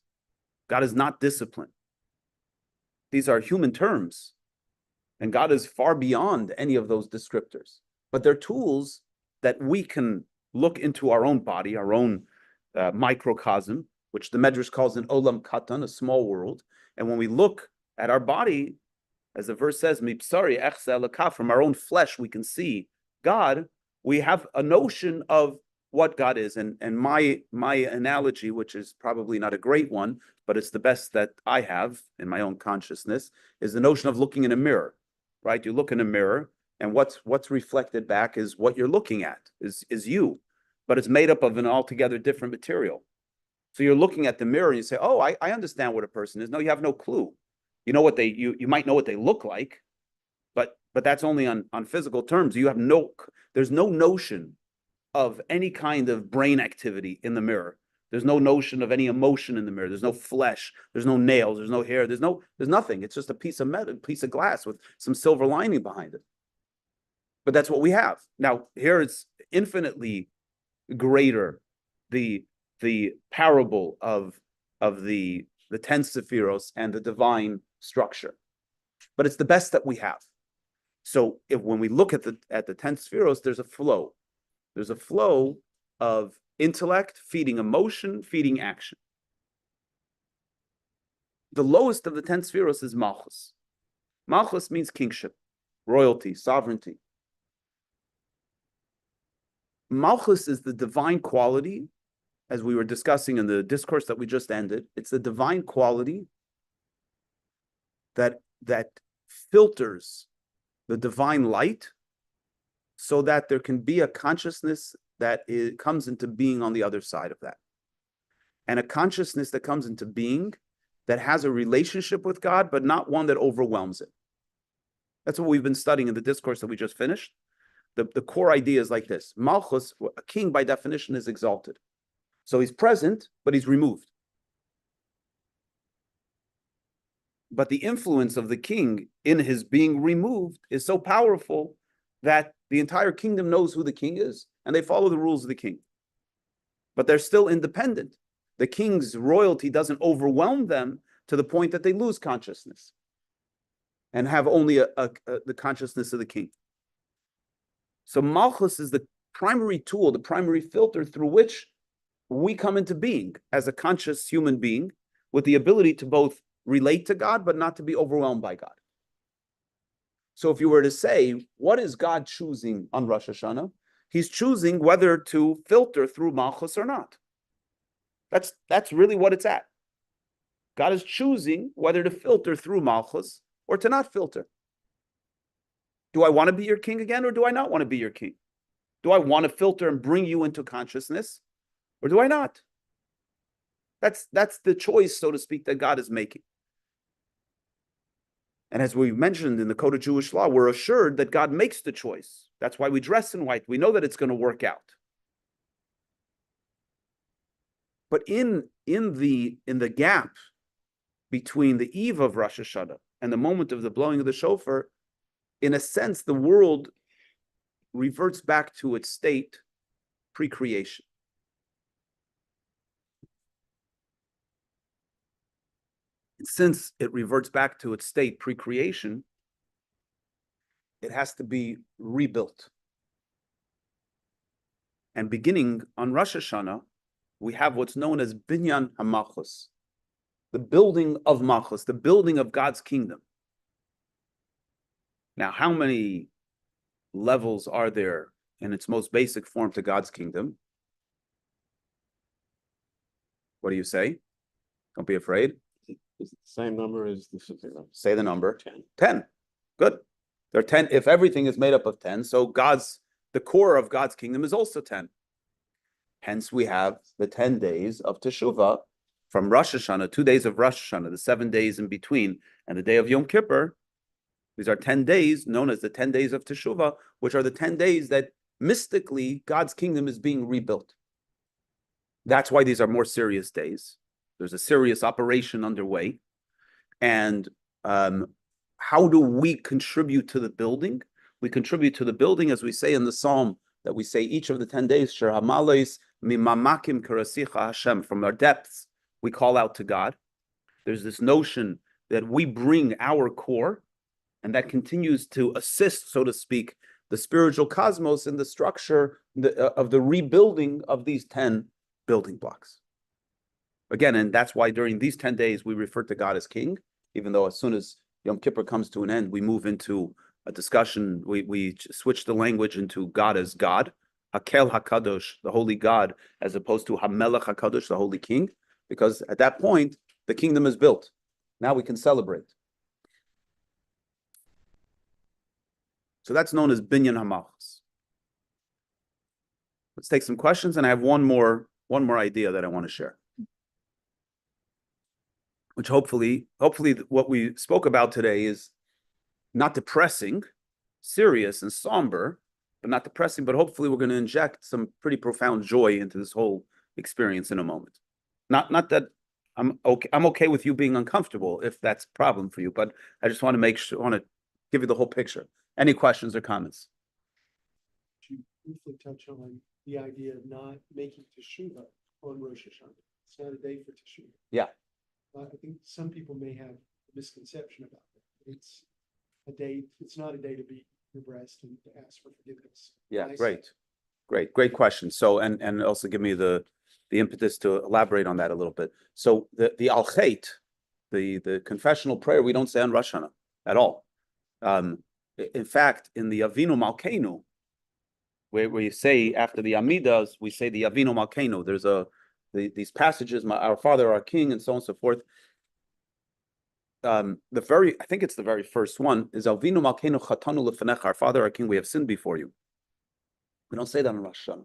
God is not discipline. These are human terms. And God is far beyond any of those descriptors. But they're tools that we can look into our own body, our own microcosm, which the Medrash calls an olam katan, a small world. And when we look at our body, as the verse says, "Mipsari echse elokah," from our own flesh, we can see God. We have a notion of what God is. And my analogy, which is probably not a great one, but it's the best that I have in my own consciousness, is the notion of looking in a mirror, right? You look in a mirror, and what's reflected back is what you're looking at, is you, but it's made up of an altogether different material. So you're looking at the mirror and you say, oh, I understand what a person is. No, you have no clue. You know what you might know what they look like, but that's only on physical terms. There's no notion of any kind of brain activity in the mirror. There's no notion of any emotion in the mirror. There's no flesh. There's no nails. There's no hair. There's nothing. It's just a piece of metal, piece of glass with some silver lining behind it. But that's what we have. Now, here it's infinitely greater, the parable of the 10 sephiros and the divine structure. But it's the best that we have. So when we look at the 10 sephiros, there's a flow. There's a flow of intellect feeding emotion, feeding action. The lowest of the 10 spheros is Malchus. Malchus means kingship, royalty, sovereignty. Malchus is the divine quality, as we were discussing in the discourse that we just ended. It's the divine quality that filters the divine light so that there can be a consciousness that comes into being on the other side of that. And a consciousness that comes into being that has a relationship with God, but not one that overwhelms it. That's what we've been studying in the discourse that we just finished. The core idea is like this. Malchus, a king by definition, is exalted. So he's present, but he's removed. But the influence of the king in his being removed is so powerful that the entire kingdom knows who the king is, and they follow the rules of the king. But they're still independent. The king's royalty doesn't overwhelm them to the point that they lose consciousness and have only the consciousness of the king. So Malchus is the primary tool, the primary filter through which we come into being as a conscious human being with the ability to both relate to God, but not to be overwhelmed by God. So if you were to say, what is God choosing on Rosh Hashanah? He's choosing whether to filter through Malchus or not. That's really what it's at. God is choosing whether to filter through Malchus or to not filter. Do I want to be your king again, or do I not want to be your king? Do I want to filter and bring you into consciousness, or do I not? That's the choice, so to speak, that God is making. And as we mentioned in the Code of Jewish Law, we're assured that God makes the choice. That's why we dress in white. We know that it's going to work out. But in the gap between the eve of Rosh Hashanah and the moment of the blowing of the shofar, in a sense, the world reverts back to its state pre-creation. Since it reverts back to its state pre-creation, it has to be rebuilt. And beginning on Rosh Hashanah, we have what's known as Binyan HaMalchus, the building of Malchus, the building of God's kingdom. Now, how many levels are there in its most basic form to God's kingdom? What do you say? Don't be afraid. Is it the same number as the Say the number. 10? 10. Good. There are 10. If everything is made up of 10, so the core of God's kingdom is also 10. Hence, we have the 10 days of Teshuvah from Rosh Hashanah, 2 days of Rosh Hashanah, the 7 days in between, and the day of Yom Kippur. These are 10 days known as the 10 days of Teshuvah, which are the 10 days that mystically God's kingdom is being rebuilt. That's why these are more serious days. There's a serious operation underway. And how do we contribute to the building? We contribute to the building, as we say in the Psalm, that we say each of the 10 days, Sher Hamalais Mimamakim Karasicha Hashem, from our depths, we call out to God. There's this notion that we bring our core, and that continues to assist, so to speak, the spiritual cosmos in the structure of the rebuilding of these 10 building blocks. Again, and that's why during these 10 days, we refer to God as King, even though as soon as Yom Kippur comes to an end, we move into a discussion, we switch the language into God as God, Hakel HaKadosh, the Holy God, as opposed to HaMelech HaKadosh, the Holy King, because at that point, the kingdom is built. Now we can celebrate. So that's known as Binyan HaMalchus. Let's take some questions, and I have one more idea that I want to share, which hopefully what we spoke about today is not depressing, serious and somber, but not depressing, but hopefully we're going to inject some pretty profound joy into this whole experience in a moment. Not that I'm okay with you being uncomfortable if that's a problem for you, but I just want to give you the whole picture. Any questions or comments? You briefly touch on the idea of not making teshuvah on Rosh Hashanah. It's not a day for teshuvah. Yeah. I think some people may have a misconception about it. It's a day. It's not a day to beat your breast and to ask for forgiveness. Yeah, great question. So, and also give me the impetus to elaborate on that a little bit. So the Al Chait, the confessional prayer, we don't say on Rosh Hashanah at all. In fact, in the Avinu Malkeinu, where you say after the Amidas, we say the Avinu Malkeinu. There's these passages, our Father, our King, and so on and so forth. I think it's the very first one, is Avinu Malkeinu Chatanu Lefanech, our Father, our King, we have sinned before you. We don't say that on Rosh Hashanah.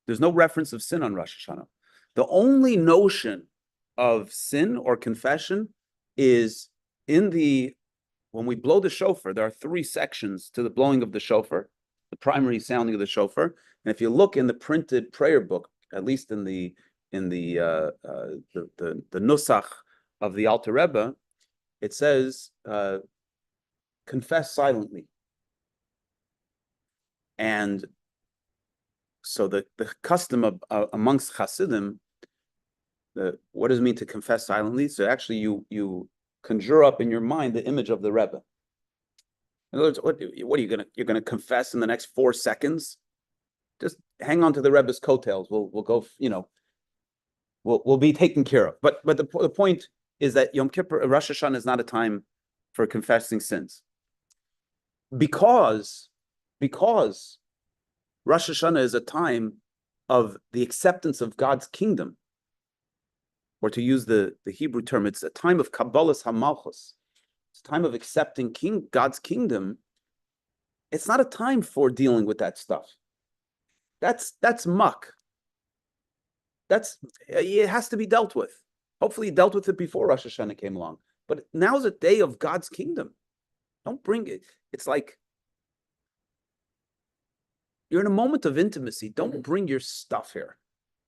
There's no reference of sin on Rosh Hashanah. The only notion of sin or confession is when we blow the shofar. There are 3 sections to the blowing of the shofar, the primary sounding of the shofar. And if you look in the printed prayer book, at least in the nusach of the Alter Rebbe, it says, confess silently. And so the custom amongst Hasidim, what does it mean to confess silently? So actually you conjure up in your mind the image of the Rebbe. In other words, what are you're gonna confess in the next 4 seconds? Just hang on to the Rebbe's coattails. We'll go, we'll be taken care of. But the point is that Yom Kippur, Rosh Hashanah, is not a time for confessing sins. Because Rosh Hashanah is a time of the acceptance of God's kingdom. Or to use the Hebrew term, it's a time of Kabbalah's HaMalchus. It's a time of accepting God's kingdom. It's not a time for dealing with that stuff. That's muck. It has to be dealt with. Hopefully you dealt with it before Rosh Hashanah came along. But now's a day of God's kingdom. Don't bring it. It's like you're in a moment of intimacy. Don't bring your stuff here.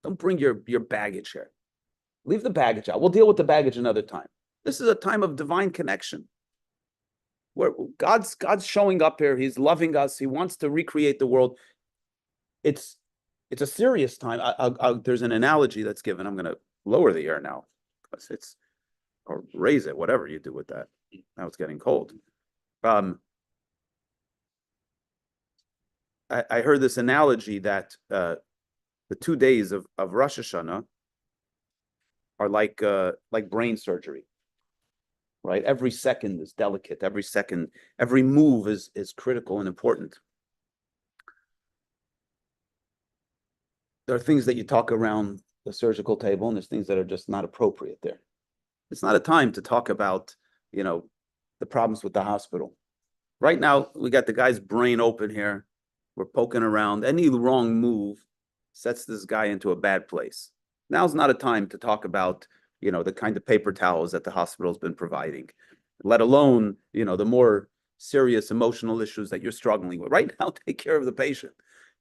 Don't bring your baggage here. Leave the baggage out. We'll deal with the baggage another time. This is a time of divine connection. Where God's showing up here. He's loving us. He wants to recreate the world. It's a serious time. There's an analogy that's given. I'm going to lower the air now, because or raise it, whatever you do with that. Now it's getting cold. I heard this analogy that the 2 days of Rosh Hashanah are like brain surgery, right? Every second is delicate. Every move is critical and important. There are things that you talk around the surgical table, and there's things that are just not appropriate there. It's not a time to talk about, the problems with the hospital. Right now, we got the guy's brain open here. We're poking around. Any wrong move sets this guy into a bad place. Now's not a time to talk about, the kind of paper towels that the hospital's been providing, let alone, the more serious emotional issues that you're struggling with. Right now, take care of the patient.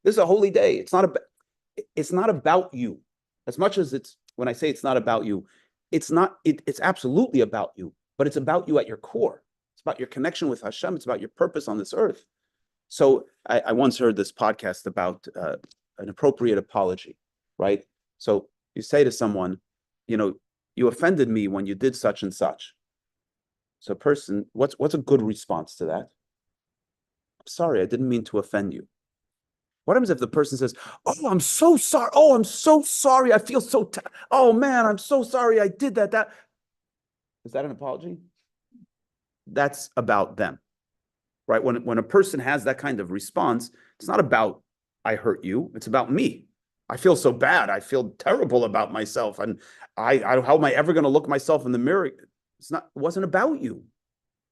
This is a holy day. It's not about you. As much as when I say it's not about you, it's absolutely about you, but it's about you at your core. It's about your connection with Hashem. It's about your purpose on this earth. So I once heard this podcast about an appropriate apology, right? So you say to someone, you offended me when you did such and such. So person, what's a good response to that? I'm sorry, I didn't mean to offend you. What happens if the person says, oh, I'm so sorry. Oh, I'm so sorry. I feel so, oh man, I'm so sorry I did that. Is that an apology? That's about them, right? When a person has that kind of response, it's not about, I hurt you. It's about me. I feel so bad. I feel terrible about myself. And how am I ever going to look myself in the mirror? It wasn't about you.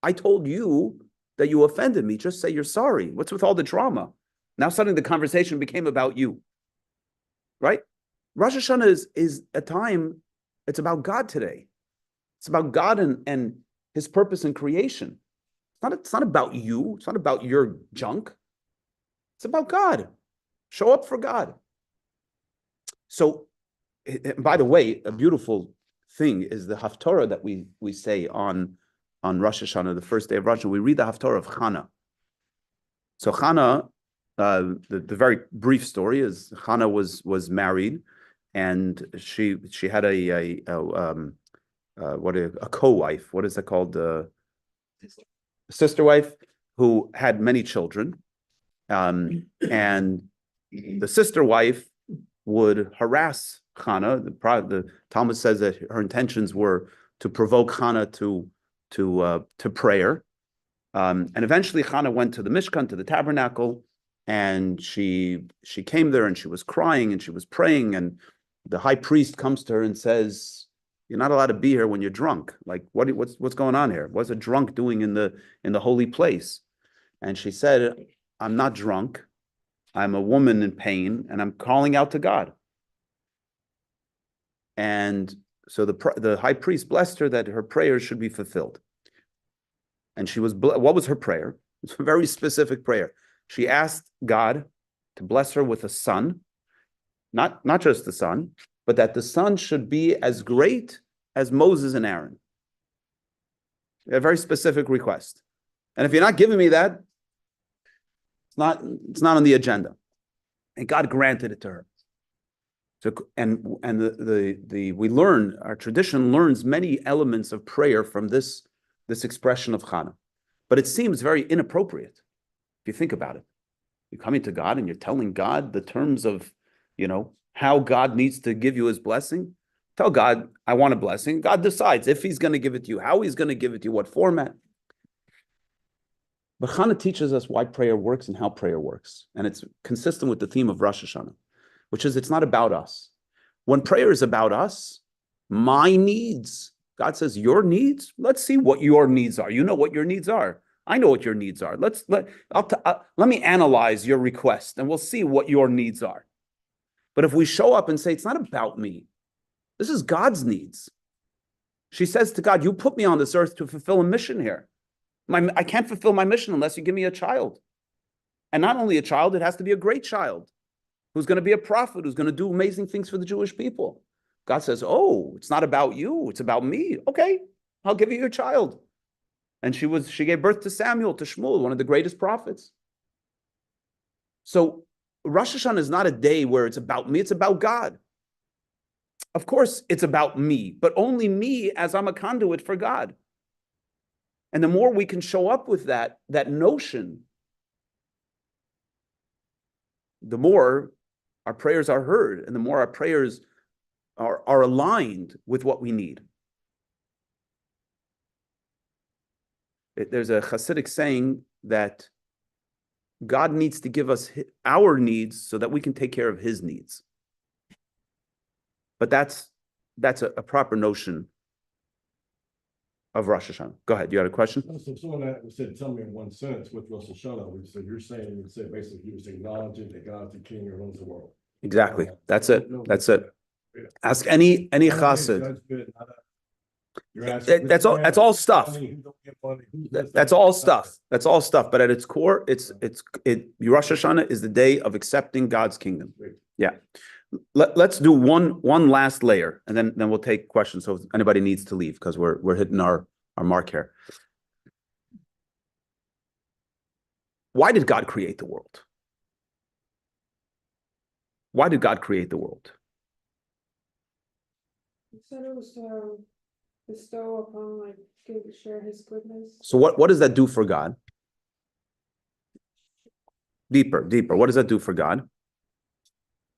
I told you that you offended me. Just say you're sorry. What's with all the drama? Now suddenly the conversation became about you, right? Rosh Hashanah is a time, it's about God today. It's about God and his purpose in creation. It's not about you. It's not about your junk. It's about God. Show up for God. So, by the way, a beautiful thing is the Haftorah that we say on Rosh Hashanah, the first day of Rosh Hashanah. We read the Haftorah of Chana. So Chana, the very brief story is Chana was married, and she had a co-wife. What is that called? A sister wife who had many children, and the sister wife would harass Chana. The Talmud says that her intentions were to provoke Chana to prayer, and eventually Chana went to the Mishkan, to the tabernacle, and she came there and she was crying and she was praying, and the high priest comes to her and says, "You're not allowed to be here when you're drunk. Like, what's going on here? What's a drunk doing in the holy place?" And she said, "I'm not drunk. I'm a woman in pain, and I'm calling out to God." And so the high priest blessed her that her prayers should be fulfilled. And what was her prayer? It's a very specific prayer. She asked God to bless her with a son, not just the son, but that the son should be as great as Moses and Aaron. A very specific request. And if you're not giving me that, it's not on the agenda. And God granted it to her. So, and we learn, our tradition learns many elements of prayer from this expression of Chana. But it seems very inappropriate if you think about it. You're coming to God and you're telling God the terms of, how God needs to give you his blessing. Tell God, I want a blessing. God decides if he's going to give it to you, how he's going to give it to you, what format. But Chana teaches us why prayer works and how prayer works. And it's consistent with the theme of Rosh Hashanah, which is it's not about us. When prayer is about us, my needs, God says, your needs, let's see what your needs are. You know what your needs are. I know what your needs are. Let me analyze your request and we'll see what your needs are. But if we show up and say, it's not about me, this is God's needs. She says to God, you put me on this earth to fulfill a mission here. I can't fulfill my mission unless you give me a child. And not only a child, it has to be a great child. who's going to be a prophet, who's going to do amazing things for the Jewish people. God says, oh, it's not about you, it's about me. Okay, I'll give you your child. And she gave birth to Samuel, to Shmuel, one of the greatest prophets. So Rosh Hashanah is not a day where it's about me, it's about God. Of course, it's about me, but only me as I'm a conduit for God. And the more we can show up with that notion, the more our prayers are heard and the more our prayers are aligned with what we need. There's a Hasidic saying that God needs to give us our needs so that we can take care of his needs. But that's a proper notion of Rosh Hashanah. Go ahead. You had a question? So someone that said, tell me in one sentence with Rosh Hashanah, so you're saying, you said basically you was acknowledging that God's the king who runs the world. Exactly. That's it. That's it. Ask any chassid. That's all stuff. That's all stuff. That's all stuff. But at its core, Rosh Hashanah is the day of accepting God's kingdom. Yeah. Let's do one last layer, and then we'll take questions. So if anybody needs to leave, because we're hitting our mark here. Why did God create the world? Why did God create the world? He said it was to bestow upon, like, share his goodness. So what does that do for God? Deeper. What does that do for God?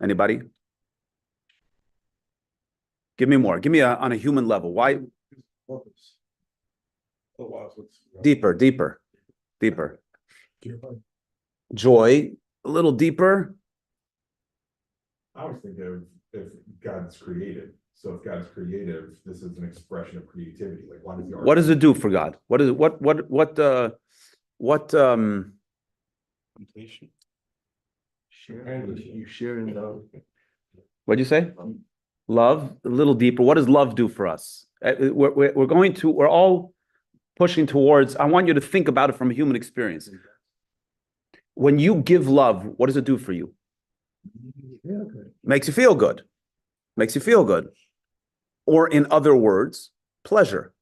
Anybody? Give me more. Give me on a human level. Why? Deeper. Joy. A little deeper. I always think of if God's creative. So if God's creative, this is an expression of creativity. Like, why does the What does it do for God? What is Completion. You share in love. what'd you say? Love, a little deeper. What does love do for us? We're all pushing towards, I want you to think about it from a human experience. When you give love, what does it do for you? Makes you feel good. Makes you feel good. Or in other words, pleasure,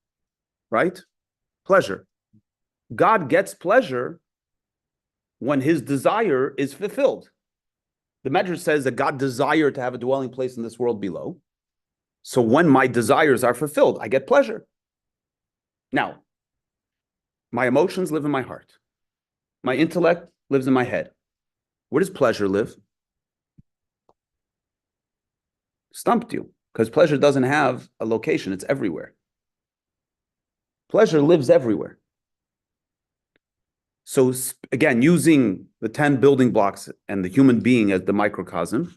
right? Pleasure. God gets pleasure when his desire is fulfilled. The Medrash says that God desired to have a dwelling place in this world below. So when my desires are fulfilled, I get pleasure. Now, my emotions live in my heart. My intellect lives in my head. Where does pleasure live? Stumped you, because pleasure doesn't have a location. It's everywhere. Pleasure lives everywhere. So again, using the 10 building blocks and the human being as the microcosm,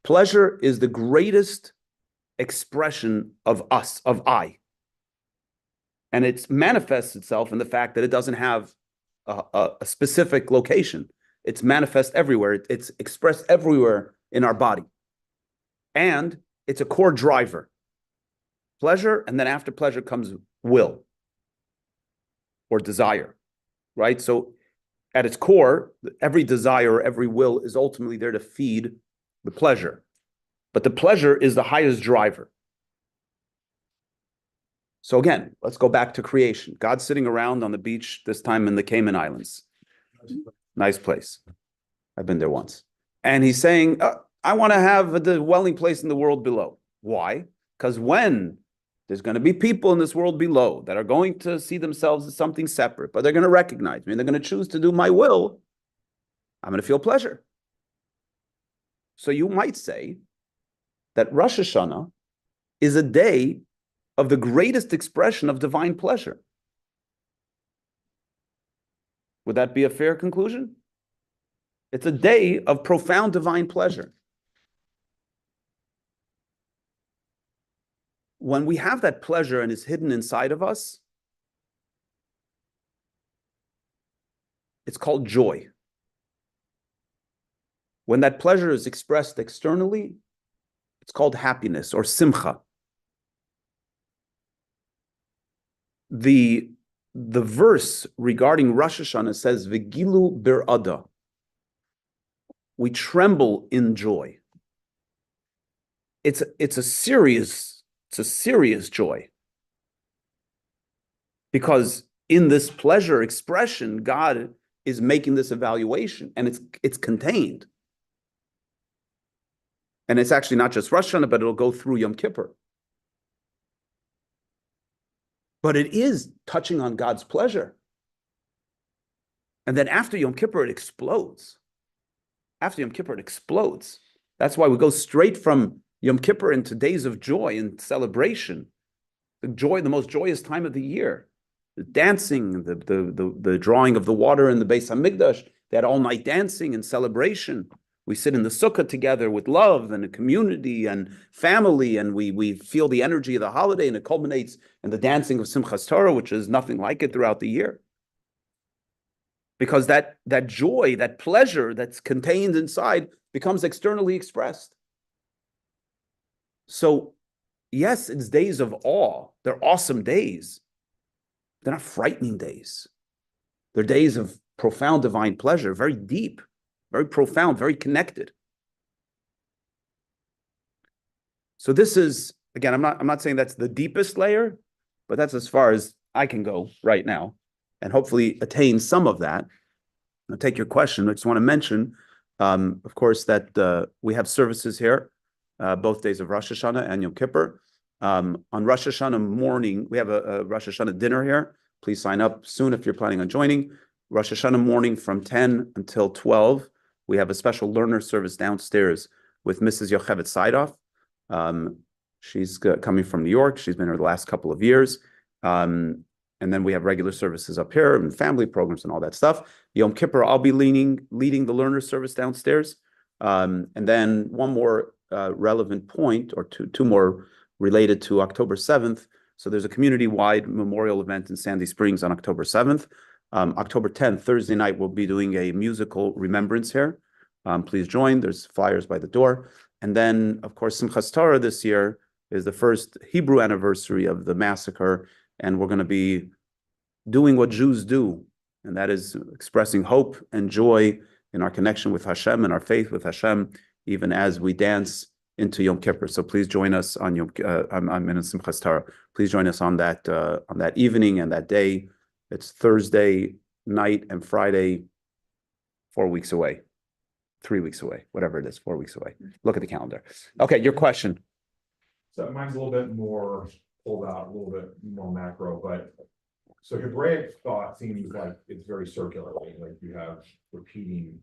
pleasure is the greatest expression of us, of I. And it manifests itself in the fact that it doesn't have a specific location. It's manifest everywhere. It's expressed everywhere in our body. And it's a core driver. Pleasure, and then after pleasure comes will or desire, right? So at its core, every desire or every will is ultimately there to feed the pleasure. But the pleasure is the highest driver. So again, let's go back to creation. God's sitting around on the beach, this time in the Cayman Islands. Nice place. I've been there once. And he's saying, I want to have a dwelling place in the world below. Why? Because when there's going to be people in this world below that are going to see themselves as something separate, but they're going to recognize me and they're going to choose to do my will, I'm going to feel pleasure. So you might say that Rosh Hashanah is a day of the greatest expression of divine pleasure. Would that be a fair conclusion? It's a day of profound divine pleasure. When we have that pleasure and it's hidden inside of us, it's called joy. When that pleasure is expressed externally, it's called happiness or simcha. The verse regarding Rosh Hashanah says, V'gilu bir'ada. we tremble in joy. It's a serious joy. Because in this pleasure expression, God is making this evaluation, and it's contained. And it's actually not just Rosh Hashanah, but it'll go through Yom Kippur. But it is touching on God's pleasure. And then after Yom Kippur, it explodes. After Yom Kippur, it explodes. That's why we go straight from Yom Kippur into days of joy and celebration. The joy, the most joyous time of the year. The dancing, the drawing of the water in the Beis Hamikdash. They had all-night dancing and celebration. We sit in the sukkah together with love and a community and family, and we feel the energy of the holiday, and it culminates in the dancing of Simchas Torah, which is nothing like it throughout the year. Because that joy, that pleasure that's contained inside becomes externally expressed. So, yes, it's days of awe. They're awesome days. They're not frightening days. They're days of profound divine pleasure, very deep, very profound, very connected. So this is, again, I'm not saying that's the deepest layer, but that's as far as I can go right now, and hopefully attain some of that. I'll take your question. I just want to mention, of course, that we have services here, both days of Rosh Hashanah and Yom Kippur. On Rosh Hashanah morning, we have a Rosh Hashanah dinner here. Please sign up soon if you're planning on joining. Rosh Hashanah morning from 10 until 12. We have a special learner service downstairs with Mrs. Yocheved Saidoff. She's coming from New York. She's been here the last couple of years. And then we have regular services up here and family programs and all that stuff. Yom Kippur, I'll be leading the learner service downstairs. And then one more relevant point, or two more related to October 7th. So there's a community-wide memorial event in Sandy Springs on October 7th. October 10th, Thursday night, we'll be doing a musical remembrance here. Please join. There's flyers by the door. And then, of course, Simchas Torah this year is the first Hebrew anniversary of the massacre. And we're going to be doing what Jews do, and that is expressing hope and joy in our connection with Hashem and our faith with Hashem, even as we dance into Yom Kippur. So please join us on Yom I'm in Simchas Torah. Please join us on that evening and that day. It's Thursday night and Friday, 4 weeks away, 3 weeks away, whatever it is, 4 weeks away. Look at the calendar. Okay, your question. So mine's a little bit more pulled out, a little bit more macro, but so Hebraic thought seems like it's very circular, right? Like you have repeating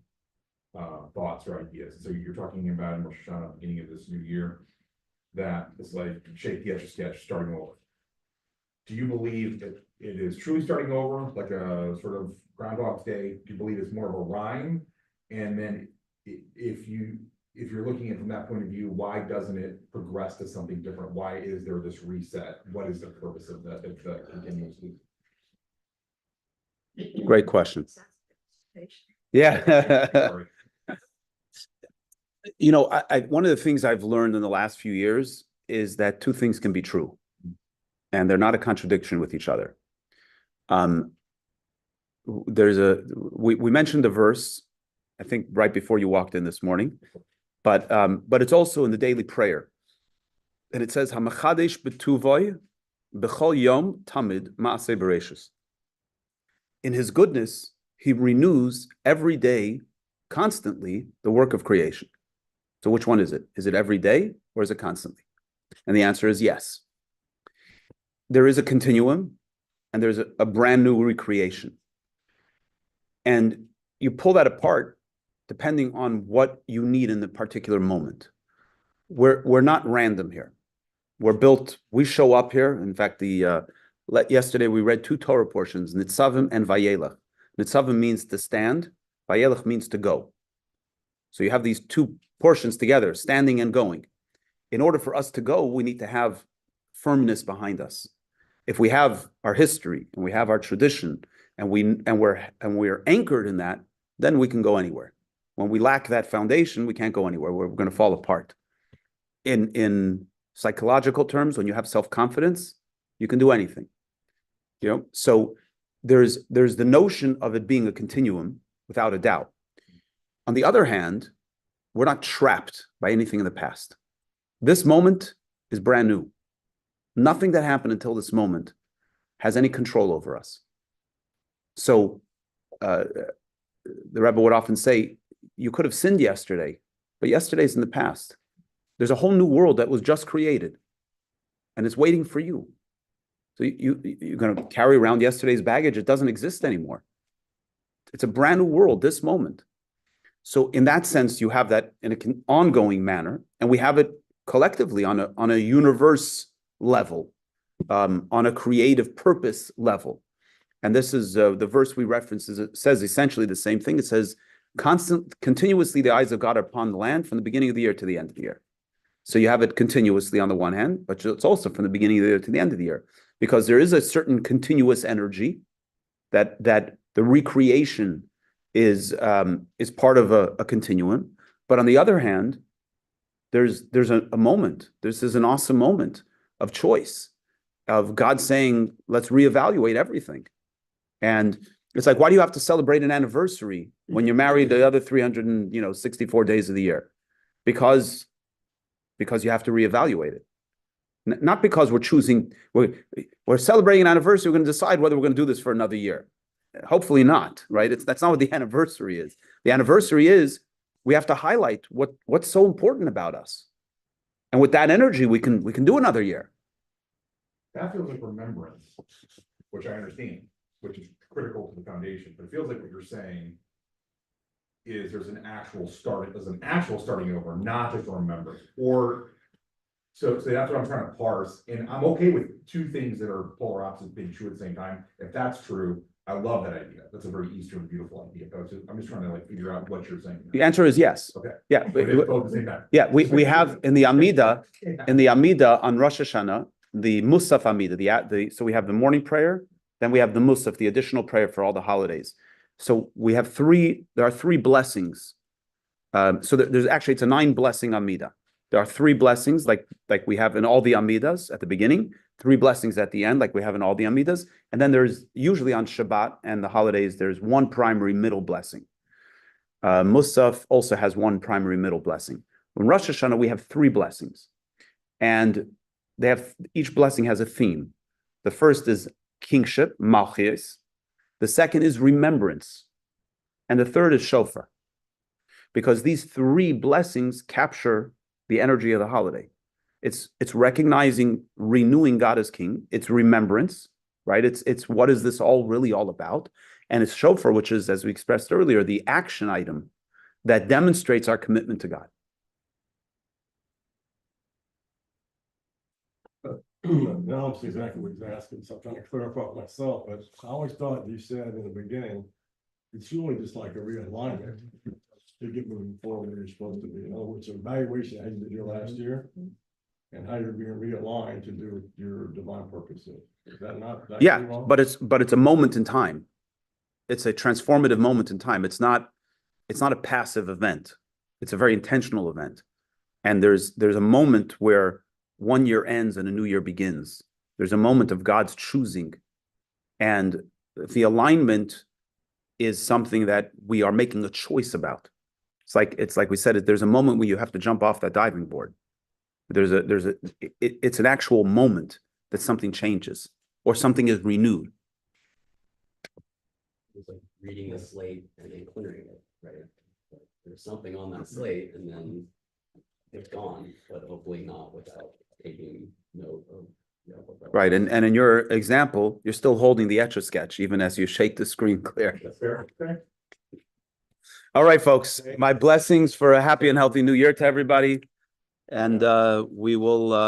thoughts or ideas. So you're talking about in Rosh Hashanah, beginning of this new year, that it's like shake the etch a sketch, starting over. Do you believe that it is truly starting over, like a sort of Groundhog's Day? Do you believe it's more of a rhyme? And then if you're looking at it from that point of view, why doesn't it progress to something different? Why is there this reset? What is the purpose of that if the continuous loop? Great question. Yeah. Sorry. You know, one of the things I've learned in the last few years is that two things can be true, and they're not a contradiction with each other. We mentioned a verse, I think right before you walked in this morning, but it's also in the daily prayer, and it says Hamachadesh betuvoy b'chol yom tamid ma'aseh bereshis. In his goodness, he renews every day, constantly, the work of creation. So which one is it? Is it every day or is it constantly? And the answer is yes. There is a continuum and there's a brand new recreation. And you pull that apart depending on what you need in the particular moment. We're not random here. We're built, we show up here. In fact, yesterday we read two Torah portions, Nitzavim and Vayelach. Nitzavim means to stand, Vayelach means to go. So you have these two portions together, standing and going. In order for us to go, we need to have firmness behind us. If we have our history and we have our tradition and we're anchored in that, then we can go anywhere. When we lack that foundation, we can't go anywhere. We're going to fall apart. In psychological terms, when you have self-confidence, you can do anything. You know, so there's the notion of it being a continuum, without a doubt. On the other hand, we're not trapped by anything in the past. This moment is brand new. Nothing that happened until this moment has any control over us. So the Rebbe would often say, you could have sinned yesterday, but yesterday's in the past. There's a whole new world that was just created, and it's waiting for you. So you're going to carry around yesterday's baggage. It doesn't exist anymore. It's a brand new world, this moment. So in that sense, you have that in an ongoing manner, and we have it collectively on a universe level, on a creative purpose level. And this is the verse we reference. It says essentially the same thing. It says, continuously the eyes of God are upon the land from the beginning of the year to the end of the year. So you have it continuously on the one hand, but it's also from the beginning of the year to the end of the year, because there is a certain continuous energy that the recreation is part of a continuum. But on the other hand, there's a moment. This is an awesome moment of choice, of God saying, let's reevaluate everything. And it's like, why do you have to celebrate an anniversary when you're married the other 364 days of the year? Because you have to reevaluate it. Not because we're celebrating an anniversary, we're going to decide whether we're going to do this for another year. Hopefully not, right? That's not what the anniversary is. The anniversary is we have to highlight what's so important about us. And with that energy, we can do another year. That feels like remembrance, which I understand, which is critical to the foundation, but it feels like what you're saying is there's an actual starting over, not just a remembrance. Or so that's what I'm trying to parse. And I'm okay with two things that are polar opposites being true at the same time. If that's true, I love that idea. That's a very Eastern, beautiful idea. I'm just trying to figure out what you're saying. The answer is yes. Okay. Yeah. But it's both at the same time. Yeah, we have in the Amida on Rosh Hashanah, the Musaf Amida, so we have the morning prayer, then we have the Musaf, the additional prayer for all the holidays. So there are three blessings. So there's actually, it's a 9-blessing Amida. There are 3 blessings like we have in all the Amidas at the beginning, 3 blessings at the end, like we have in all the Amidas. And then there's usually on Shabbat and the holidays, there's one primary middle blessing. Musaf also has one primary middle blessing. In Rosh Hashanah, we have 3 blessings. And each blessing has a theme. The first is kingship, malchus. The second is remembrance. And the third is shofar. Because these 3 blessings capture the energy of the holiday. It's recognizing, renewing God as king. It's remembrance, right? It's what is this really all about? And it's shofar, which is, as we expressed earlier, the action item that demonstrates our commitment to God. Now it's exactly what he's asking, so I'm trying to clarify it myself, but I always thought you said in the beginning, it's really just like a realignment to get moving forward where you're supposed to be. In other words, evaluation how you did your last year and how you're being realigned to do your divine purposes. Is that not? Yeah, but it's a moment in time. It's a transformative moment in time. It's not a passive event. It's a very intentional event. And there's a moment where one year ends and a new year begins. There's a moment of God's choosing. And the alignment is something that we are making a choice about. It's like we said, there's a moment where you have to jump off that diving board. It's an actual moment that something changes or something is renewed. It's like reading a slate and then clearing it, right? There's something on that slate and then it's gone, but hopefully not without taking note of. Right, and in your example, you're still holding the Etch-a-Sketch even as you shake the screen clear. That's fair. Okay. All right, folks, my blessings for a happy and healthy new year to everybody. And we will